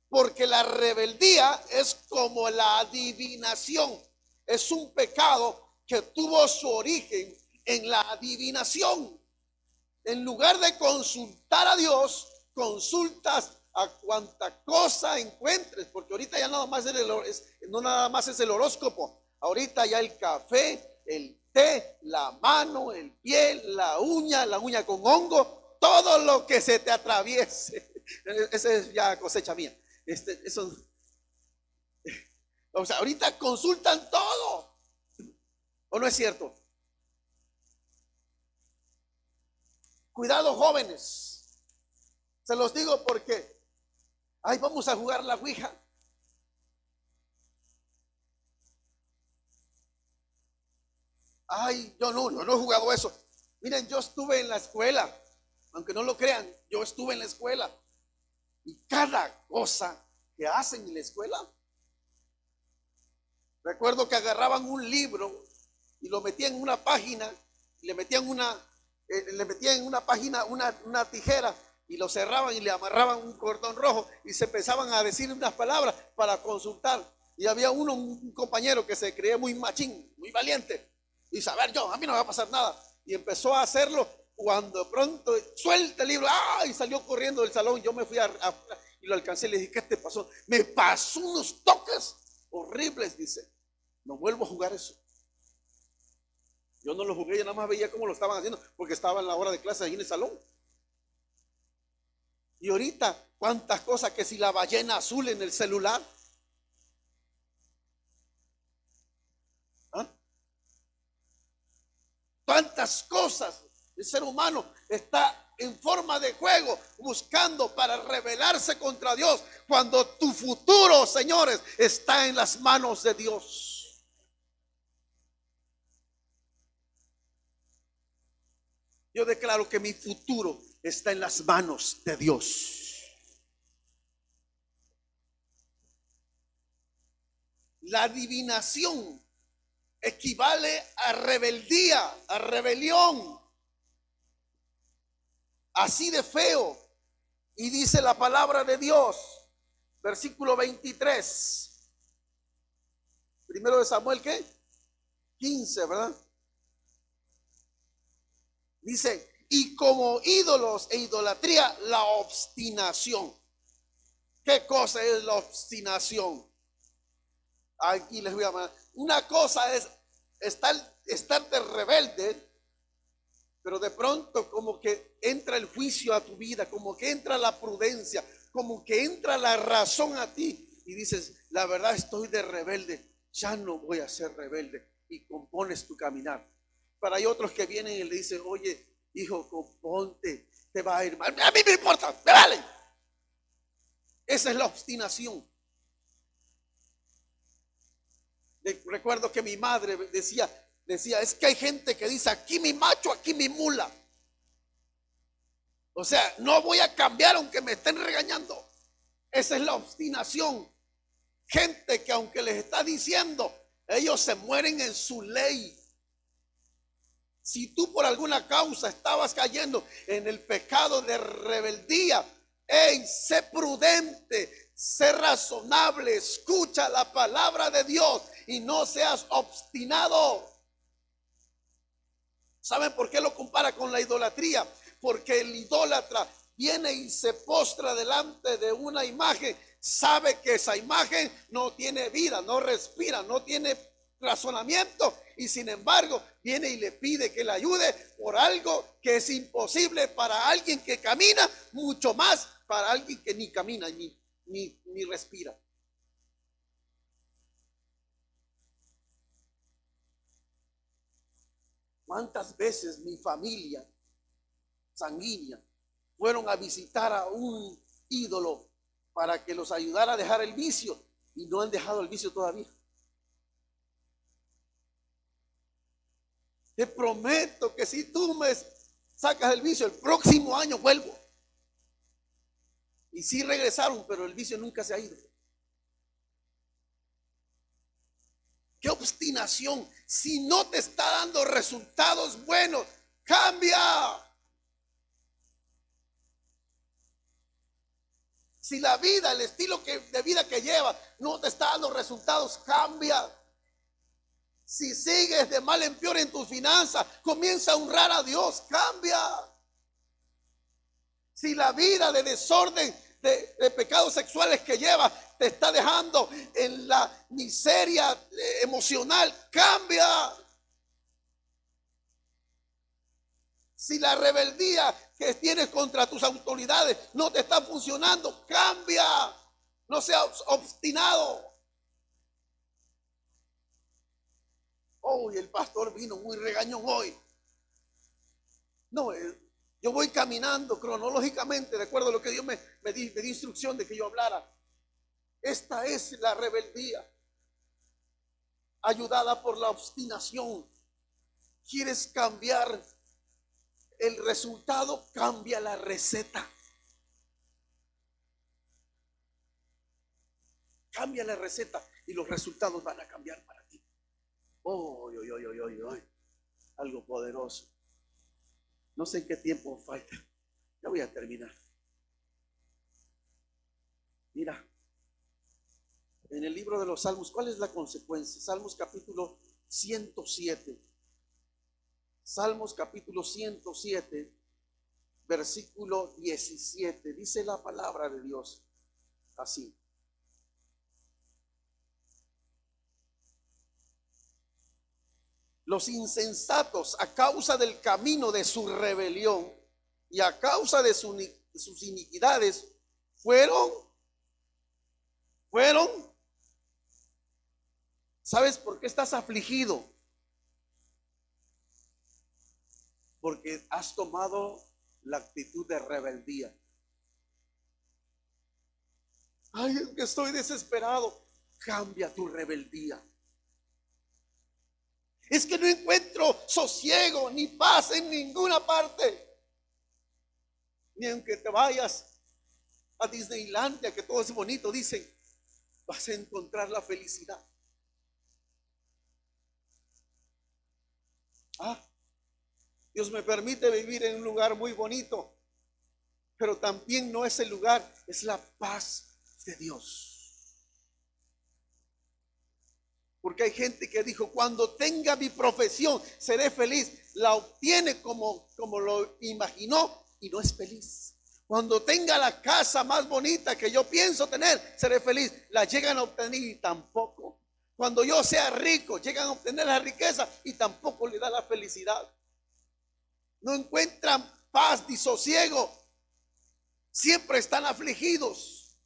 porque la rebeldía es como la adivinación, es un pecado que tuvo su origen en la adivinación. En lugar de consultar a Dios, consultas a cuanta cosa encuentres, porque ahorita ya nada más no nada más es el horóscopo, ahorita ya el café, el té, la mano, el pie, la uña con hongo, todo lo que se te atraviese. Esa es ya cosecha mía. Eso, o sea, ahorita consultan todo, ¿o no es cierto? Cuidado, jóvenes, se los digo porque ay, vamos a jugar la ouija. Ay, yo no he jugado eso. Miren, yo estuve en la escuela, aunque no lo crean, yo estuve en la escuela. Y cada cosa que hacen en la escuela, recuerdo que agarraban un libro y lo metían en una página, y le metían en una página una tijera y lo cerraban y le amarraban un cordón rojo y se empezaban a decir unas palabras para consultar. Y había un compañero que se creía muy machín, muy valiente. Y dice, a ver, a mí no me va a pasar nada. Y empezó a hacerlo. Cuando de pronto suelta el libro, y salió corriendo del salón. Yo me fui y lo alcancé y le dije, ¿qué te pasó? Me pasó unos toques horribles, dice. No vuelvo a jugar eso. Yo no lo jugué, yo nada más veía cómo lo estaban haciendo, porque estaba en la hora de clase ahí en el salón. Y ahorita, cuántas cosas, que si la ballena azul en el celular. ¿Ah? Cuántas cosas. El ser humano está en forma de juego, buscando para rebelarse contra Dios, cuando tu futuro, señores, está en las manos de Dios. Yo declaro que mi futuro está en las manos de Dios. La adivinación equivale a rebeldía, a rebelión. Así de feo. Y dice la palabra de Dios, versículo 23. Primero de Samuel, ¿qué? 15, ¿verdad? Dice, y como ídolos e idolatría, la obstinación. ¿Qué cosa es la obstinación? Aquí les voy a llamar. Una cosa es estar de rebelde, pero de pronto como que entra el juicio a tu vida, como que entra la prudencia, como que entra la razón a ti y dices, la verdad estoy de rebelde, ya no voy a ser rebelde, y compones tu caminar. Pero hay otros que vienen y le dicen, oye, hijo, componte, te va a ir mal. A mí me importa, me vale. Esa es la obstinación. Recuerdo que mi madre decía, es que hay gente que dice, aquí mi macho, aquí mi mula. O sea, no voy a cambiar aunque me estén regañando. Esa es la obstinación. Gente que aunque les está diciendo, ellos se mueren en su ley. Si tú por alguna causa estabas cayendo en el pecado de rebeldía, hey, sé prudente, sé razonable, escucha la palabra de Dios y no seas obstinado. ¿Saben por qué lo compara con la idolatría? Porque el idólatra viene y se postra delante de una imagen, sabe que esa imagen no tiene vida, no respira, no tiene razonamiento, y sin embargo viene y le pide que le ayude por algo que es imposible para alguien que camina, mucho más para alguien que ni camina ni respira. ¿Cuántas veces mi familia sanguínea fueron a visitar a un ídolo para que los ayudara a dejar el vicio y no han dejado el vicio todavía? Te prometo que si tú me sacas el vicio, el próximo año vuelvo. Y sí regresaron, pero el vicio nunca se ha ido. ¡Qué obstinación! Si no te está dando resultados buenos, cambia. Si la vida, el estilo de vida que llevas no te está dando resultados, cambia. Si sigues de mal en peor en tus finanzas, comienza a honrar a Dios, cambia. Si la vida de desorden, de pecados sexuales que llevas, te está dejando en la miseria emocional, cambia. Si la rebeldía que tienes contra tus autoridades no te está funcionando, cambia. No seas obstinado. Hoy el pastor vino muy regañón hoy. No, yo voy caminando cronológicamente de acuerdo a lo que Dios me dio instrucción de que yo hablara. Esta es la rebeldía ayudada por la obstinación. ¿Quieres cambiar el resultado? Cambia la receta. Cambia la receta y los resultados van a cambiar para ti. Algo poderoso. No sé en qué tiempo falta. Ya voy a terminar. Mira, en el libro de los Salmos, ¿cuál es la consecuencia? Salmos capítulo 107. Salmos capítulo 107, versículo 17. Dice la palabra de Dios así. Los insensatos, a causa del camino de su rebelión y a causa de sus iniquidades, fueron. ¿Sabes por qué estás afligido? Porque has tomado la actitud de rebeldía. Ay, es que estoy desesperado. Cambia tu rebeldía. Es que no encuentro sosiego ni paz en ninguna parte. Ni aunque te vayas a Disneylandia, que todo es bonito, dicen, vas a encontrar la felicidad. Dios me permite vivir en un lugar muy bonito, pero también no es el lugar, es la paz de Dios. Porque hay gente que dijo, cuando tenga mi profesión seré feliz. La obtiene como lo imaginó y no es feliz. Cuando tenga la casa más bonita que yo pienso tener, seré feliz. La llegan a obtener y tampoco. Cuando yo sea rico, llegan a obtener la riqueza y tampoco le da la felicidad. No encuentran paz ni sosiego. Siempre están afligidos.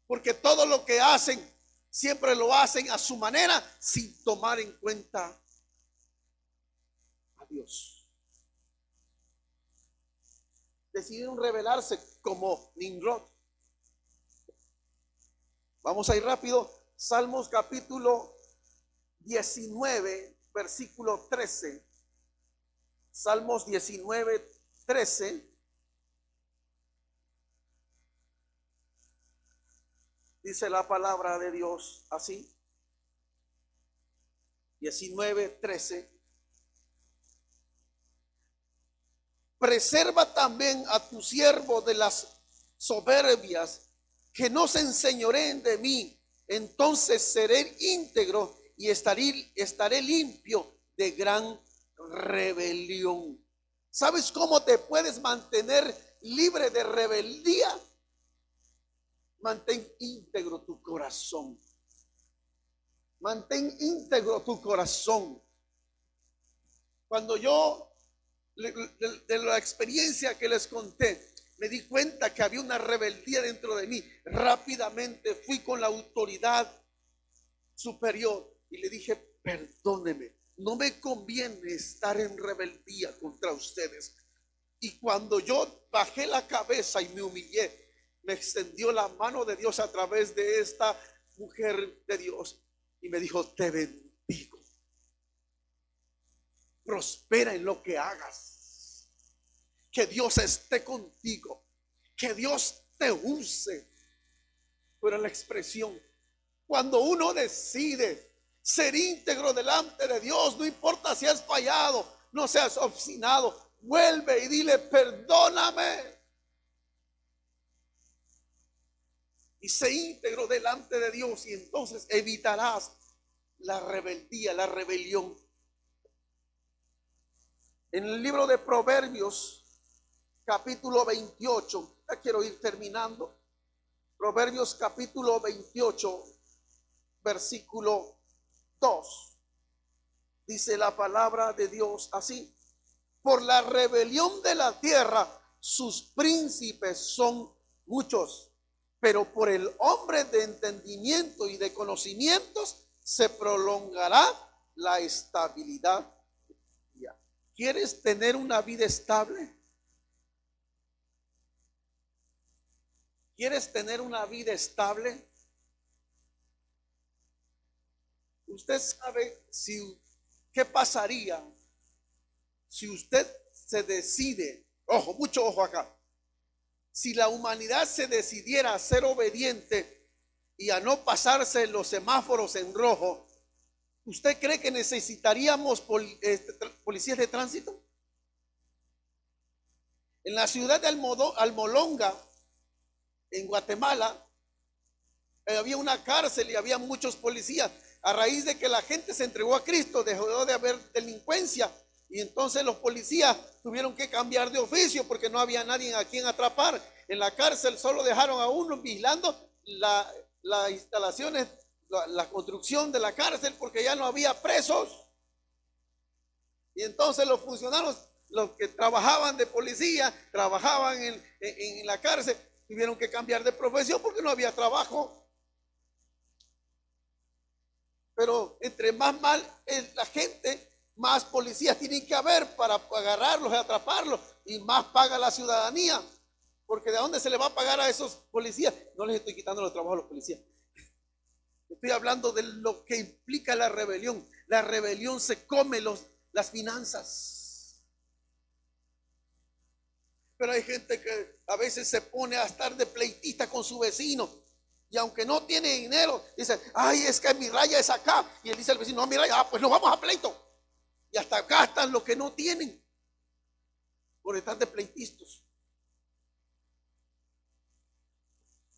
Porque todo lo que hacen, siempre lo hacen a su manera, sin tomar en cuenta a Dios. Decidieron rebelarse como Nimrod. Vamos a ir rápido. Salmos capítulo 19, versículo 13. Salmos 19, 13. Dice la palabra de Dios así. 19, 13. Preserva también a tu siervo de las soberbias, que no se enseñoreen de mí. Entonces seré íntegro y estaré limpio de gran rebelión. ¿Sabes cómo te puedes mantener libre de rebeldía? Mantén íntegro tu corazón. Mantén íntegro tu corazón. Cuando yo, de la experiencia que les conté, me di cuenta que había una rebeldía dentro de mí. Rápidamente fui con la autoridad superior y le dije: perdóneme, no me conviene estar en rebeldía contra ustedes. Y cuando yo bajé la cabeza y me humillé, me extendió la mano de Dios a través de esta mujer de Dios y me dijo: te bendigo, prospera en lo que hagas, que Dios esté contigo, que Dios te use. Pero la expresión, cuando uno decide ser íntegro delante de Dios, no importa si has fallado, no seas obstinado, vuelve y dile: perdóname. Y sé íntegro delante de Dios, y entonces evitarás la rebeldía, la rebelión. En el libro de Proverbios, capítulo 28, ya quiero ir terminando. Proverbios capítulo 28, versículo 2. Dice la palabra de Dios así: por la rebelión de la tierra sus príncipes son muchos, pero por el hombre de entendimiento y de conocimientos se prolongará la estabilidad. ¿Quieres tener una vida estable? ¿Quieres tener una vida estable? Usted sabe qué pasaría si usted se decide, ojo, mucho ojo acá, si la humanidad se decidiera a ser obediente y a no pasarse los semáforos en rojo. ¿Usted cree que necesitaríamos policías de tránsito? En la ciudad de Almolonga, en Guatemala, había una cárcel y había muchos policías. A raíz de que la gente se entregó a Cristo, dejó de haber delincuencia, y entonces los policías tuvieron que cambiar de oficio porque no había nadie a quien atrapar. En la cárcel solo dejaron a uno vigilando las instalaciones, la construcción de la cárcel, porque ya no había presos. Y entonces los funcionarios, los que trabajaban de policía, trabajaban en la cárcel, tuvieron que cambiar de profesión porque no había trabajo. Pero entre más mal es la gente, más policías tienen que haber para agarrarlos y atraparlos, y más paga la ciudadanía. Porque ¿de dónde se le va a pagar a esos policías? No les estoy quitando los trabajos a los policías. Estoy hablando de lo que implica la rebelión. La rebelión se come las finanzas. Pero hay gente que a veces se pone a estar de pleitista con su vecino. Y aunque no tiene dinero, dice: ay, es que mi raya es acá. Y él dice al vecino: no, mi raya, pues nos vamos a pleito. Y hasta gastan lo que no tienen por estar de pleitistas.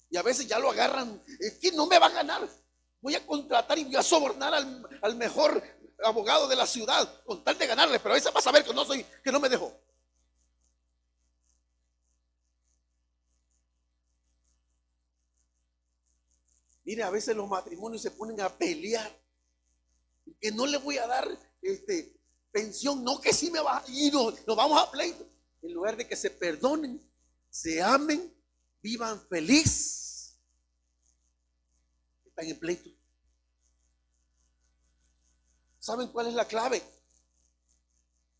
Y a veces ya lo agarran: es que no me va a ganar, voy a contratar y voy a sobornar al mejor abogado de la ciudad con tal de ganarle, pero a veces va a saber que no me dejó. Mire, a veces los matrimonios se ponen a pelear, que no le voy a dar pensión, no, que sí me va, y nos vamos a pleito. En lugar de que se perdonen, se amen, vivan feliz, están en pleito. ¿Saben cuál es la clave?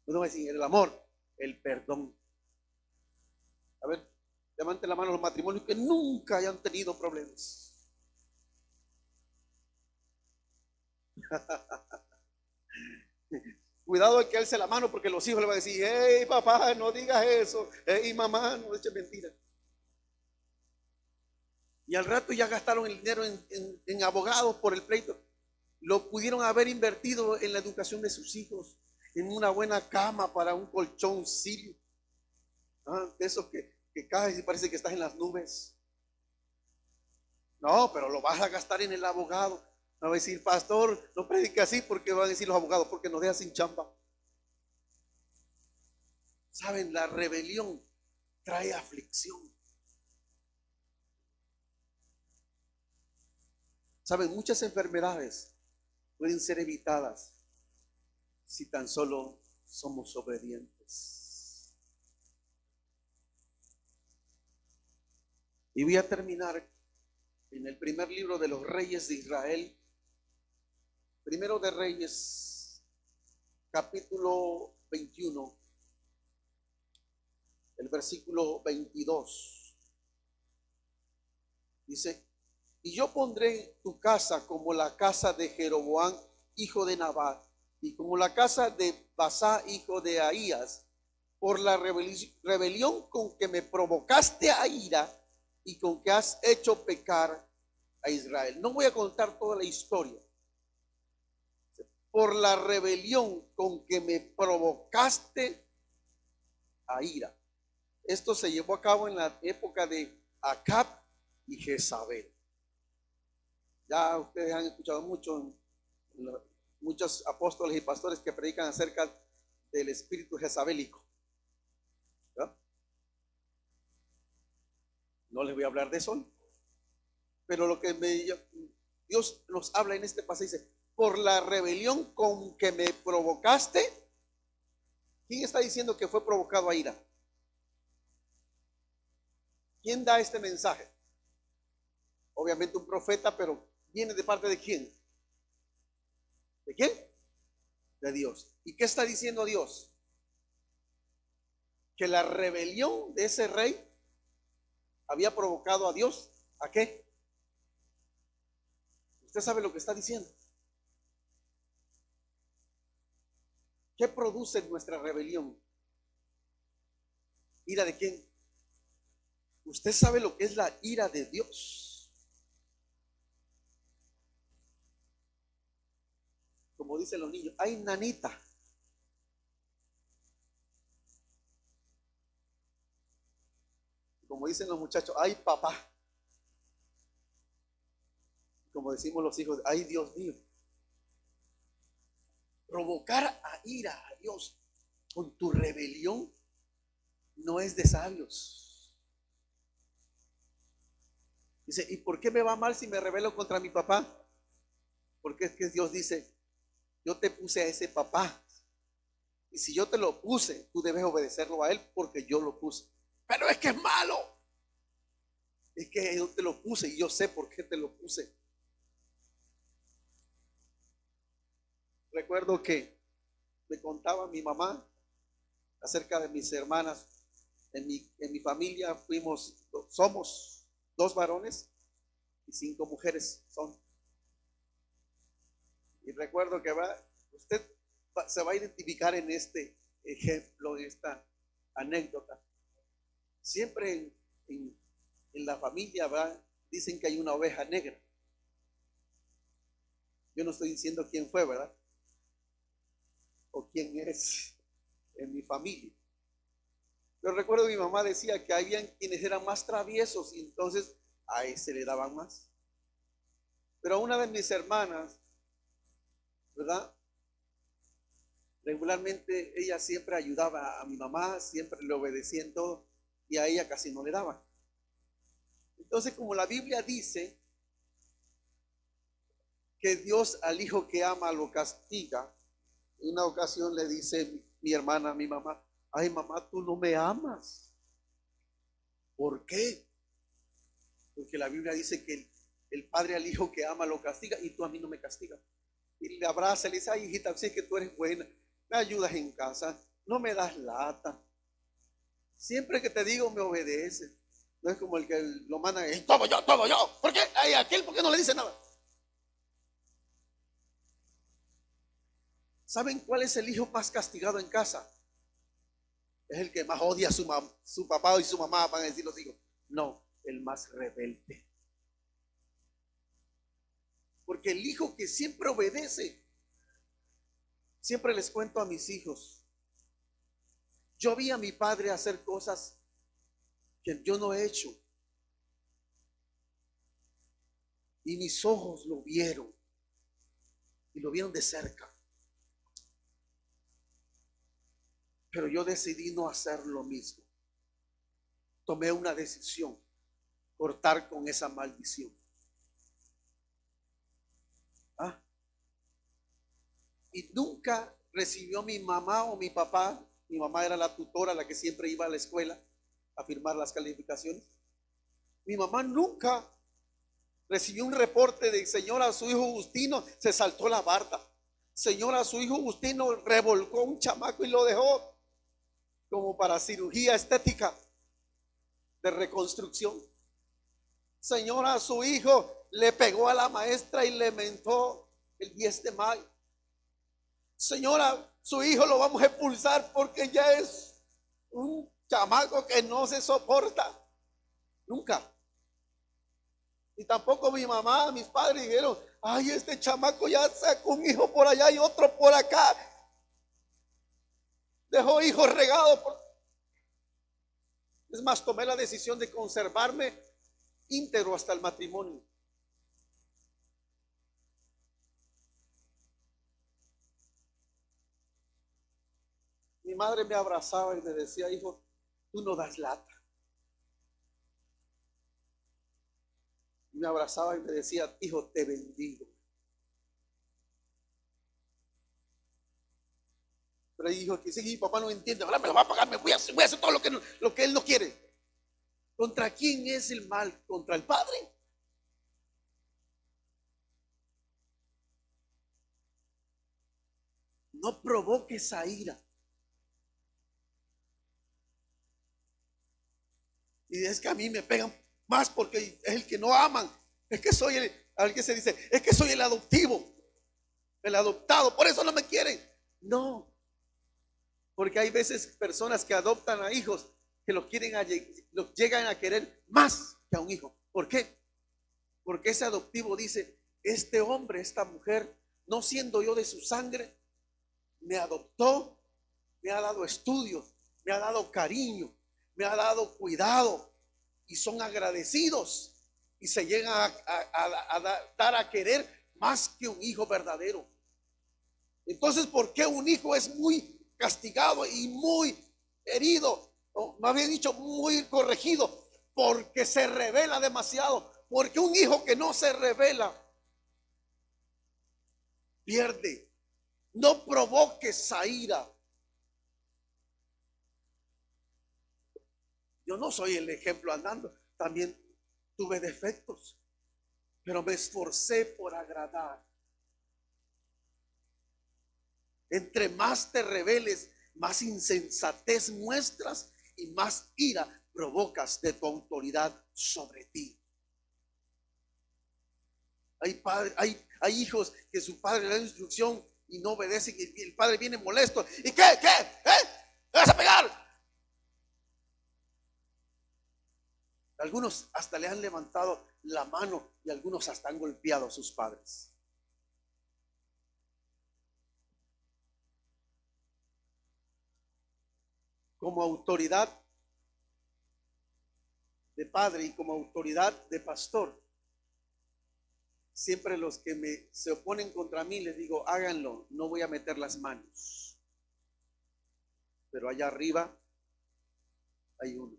Uno va a decir: el amor, el perdón. A ver, levanten la mano los matrimonios que nunca hayan tenido problemas. Cuidado de que alce la mano porque los hijos le van a decir, hey papá, no digas eso, hey mamá, no eches mentiras. Y al rato ya gastaron el dinero en abogados por el pleito. Lo pudieron haber invertido en la educación de sus hijos, en una buena cama para un colchón silio. De esos que caes y parece que estás en las nubes. No, pero lo vas a gastar en el abogado. No va a decir, pastor, no predique así, porque van a decir los abogados, porque nos deja sin chamba. Saben, la rebelión trae aflicción. Saben, muchas enfermedades pueden ser evitadas si tan solo somos obedientes. Y voy a terminar en el primer libro de los reyes de Israel, primero de Reyes, capítulo 21, el versículo 22. Dice, y yo pondré tu casa como la casa de Jeroboam, hijo de Nabat, y como la casa de Basá, hijo de Ahías, por la rebelión con que me provocaste a ira y con que has hecho pecar a Israel. No voy a contar toda la historia. Por la rebelión con que me provocaste a ira. Esto se llevó a cabo en la época de Acab y Jezabel. Ya ustedes han escuchado muchos apóstoles y pastores que predican acerca del espíritu jezabélico. ¿verdad? No les voy a hablar de eso. Pero lo que Dios nos habla en este pasaje dice, por la rebelión con que me provocaste. ¿Quién está diciendo que fue provocado a ira? ¿Quién da este mensaje? Obviamente un profeta, pero ¿viene de parte de quién? ¿De quién? De Dios. ¿Y qué está diciendo Dios? Que la rebelión de ese rey había provocado a Dios. ¿A qué? Usted sabe lo que está diciendo. ¿Qué produce nuestra rebelión? ¿Ira de quién? Usted sabe lo que es la ira de Dios. Como dicen los niños, ay nanita. Como dicen los muchachos, ay papá. Como decimos los hijos, ay Dios mío. Provocar a ira a Dios con tu rebelión no es de sabios. Dice, ¿y por qué me va mal si me rebelo contra mi papá? Porque es que Dios dice, yo te puse a ese papá. Y si yo te lo puse, tú debes obedecerlo a él porque yo lo puse. Pero es que es malo. Es que yo te lo puse y yo sé por qué te lo puse. Recuerdo que me contaba mi mamá acerca de mis hermanas. En mi familia somos 2 varones y 5 mujeres son. Y recuerdo que usted se va a identificar en este ejemplo, en esta anécdota. Siempre en la familia dicen que hay una oveja negra. Yo no estoy diciendo quién fue, ¿verdad? O quién es en mi familia. Pero recuerdo que mi mamá decía que habían quienes eran más traviesos y entonces a ese le daban más. Pero a una de mis hermanas, ¿verdad? Regularmente ella siempre ayudaba a mi mamá, siempre le obedecía en todo y a ella casi no le daban. Entonces, como la Biblia dice que Dios al hijo que ama lo castiga, en una ocasión le dice mi hermana a mi mamá, ay mamá, tú no me amas. ¿Por qué? Porque la Biblia dice que el padre al hijo que ama lo castiga y tú a mí no me castigas. Y le abraza y le dice, ay hijita, sé que tú eres buena, me ayudas en casa, no me das lata. Siempre que te digo me obedeces. No es como el que lo manda, todo yo. ¿Por qué? Ay, aquel, ¿por qué no le dice nada? ¿Saben cuál es el hijo más castigado en casa? Es el que más odia a su papá y su mamá, van a decir los hijos. No, el más rebelde. Porque el hijo que siempre obedece, siempre les cuento a mis hijos, yo vi a mi padre hacer cosas que yo no he hecho. Y mis ojos lo vieron. Y lo vieron de cerca. Pero yo decidí no hacer lo mismo. Tomé una decisión: cortar con esa maldición. ¿Ah? Y nunca recibió mi mamá o mi papá. Mi mamá era la tutora, la que siempre iba a la escuela a firmar las calificaciones. Mi mamá nunca recibió un reporte de: señora, su hijo Justino se saltó la barda. Señora, su hijo Justino revolcó un chamaco y lo dejó como para cirugía estética de reconstrucción. Señora, su hijo le pegó a la maestra y le mentó el 10 de mayo. Señora, su hijo lo vamos a expulsar porque ya es un chamaco que no se soporta. Nunca. Y tampoco mi mamá, mis padres dijeron: ay, este chamaco ya sacó un hijo por allá y otro por acá. Dejó hijos regados por... Es más, tomé la decisión de conservarme íntegro hasta el matrimonio. Mi madre me abrazaba y me decía: hijo, tú no das lata. Y me abrazaba y me decía: hijo, te bendigo. Pero hay hijos que dicen: y papá no entiende, ahora me lo va a pagar, voy a hacer todo lo que él no quiere. ¿Contra quién es el mal? ¿Contra el padre? No provoques esa ira. Y es que a mí me pegan más porque es el que no aman. Es que soy alguien se dice: es que soy el adoptivo, el adoptado, por eso no me quieren. No, porque hay veces personas que adoptan a hijos que los llegan a querer más que a un hijo. ¿Por qué? Porque ese adoptivo dice: este hombre, esta mujer, no siendo yo de su sangre, me adoptó, me ha dado estudios, me ha dado cariño, me ha dado cuidado, y son agradecidos y se llegan a dar a querer más que un hijo verdadero. Entonces, ¿por qué un hijo es muy castigado y muy herido? O más bien dicho, muy corregido, porque se revela demasiado. Porque un hijo que no se revela pierde. No provoques esa ira. Yo no soy el ejemplo andando, también tuve defectos, pero me esforcé por agradar. Entre más te rebeles, más insensatez muestras y más ira provocas de tu autoridad sobre ti. Hay hijos que su padre le da instrucción y no obedecen, y el padre viene molesto. ¿Y qué? ¿Me vas a pegar? Algunos hasta le han levantado la mano y algunos hasta han golpeado a sus padres. Como autoridad de padre y como autoridad de pastor, siempre los que se oponen contra mí les digo: háganlo, no voy a meter las manos. Pero allá arriba hay uno.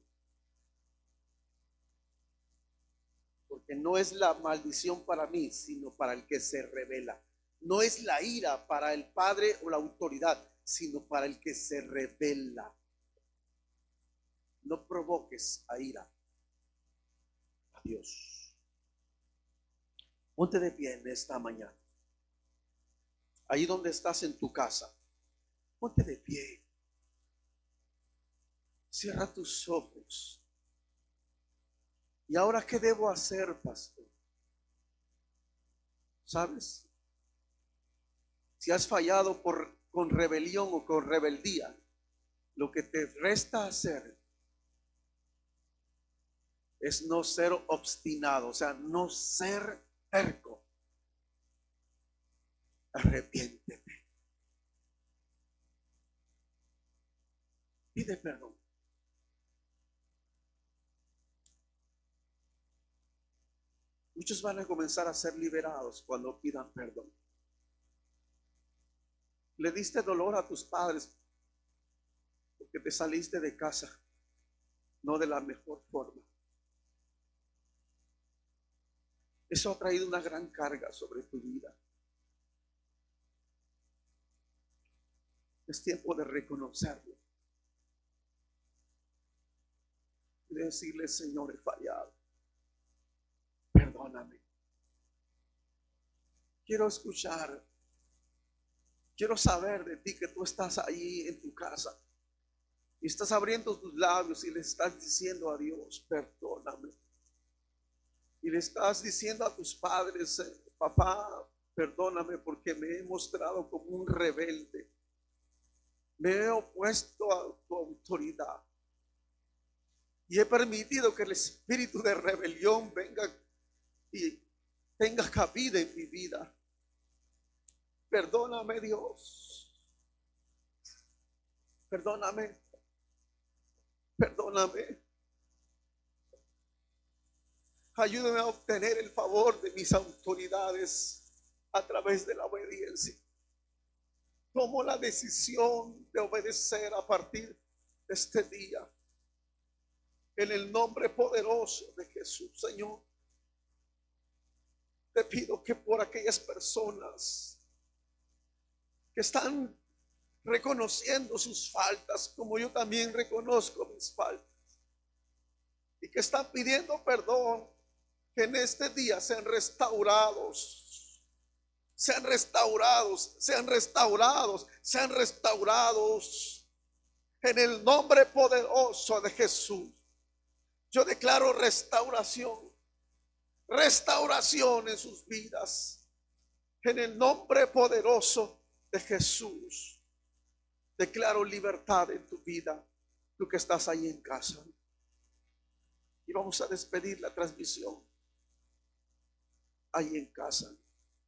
Porque no es la maldición para mí, sino para el que se revela. No es la ira para el padre o la autoridad, sino para el que se revela. No provoques a ira a Dios. Ponte de pie en esta mañana. Ahí donde estás en tu casa, ponte de pie. Cierra tus ojos. ¿Y ahora qué debo hacer, pastor? ¿Sabes? Si has fallado por con rebelión o con rebeldía, lo que te resta hacer es no ser obstinado, o sea, no ser terco. Arrepiéntete. Pide perdón. Muchos van a comenzar a ser liberados cuando pidan perdón. Le diste dolor a tus padres porque te saliste de casa no de la mejor forma. Eso ha traído una gran carga sobre tu vida. Es tiempo de reconocerlo y de decirle: Señor, he fallado, perdóname. Quiero escuchar, quiero saber de ti que tú estás ahí en tu casa y estás abriendo tus labios y le estás diciendo a Dios: perdóname. Y le estás diciendo a tus padres: papá, perdóname porque me he mostrado como un rebelde. Me he opuesto a tu autoridad y he permitido que el espíritu de rebelión venga y tenga cabida en mi vida. Perdóname, Dios. Perdóname. Perdóname. Ayúdame a obtener el favor de mis autoridades a través de la obediencia. Tomo la decisión de obedecer a partir de este día. En el nombre poderoso de Jesús, Señor, te pido que por aquellas personas que están reconociendo sus faltas, como yo también reconozco mis faltas, y que están pidiendo perdón, que en este día sean restaurados, sean restaurados, sean restaurados, sean restaurados en el nombre poderoso de Jesús. Yo declaro restauración, restauración en sus vidas, en el nombre poderoso de Jesús. Declaro libertad en tu vida, tú que estás ahí en casa. Y vamos a despedir la transmisión ahí en casa.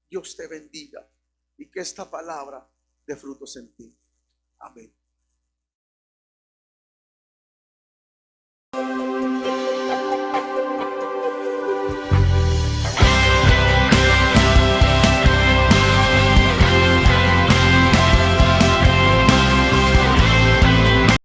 Dios te bendiga y que esta palabra dé frutos en ti. Amén.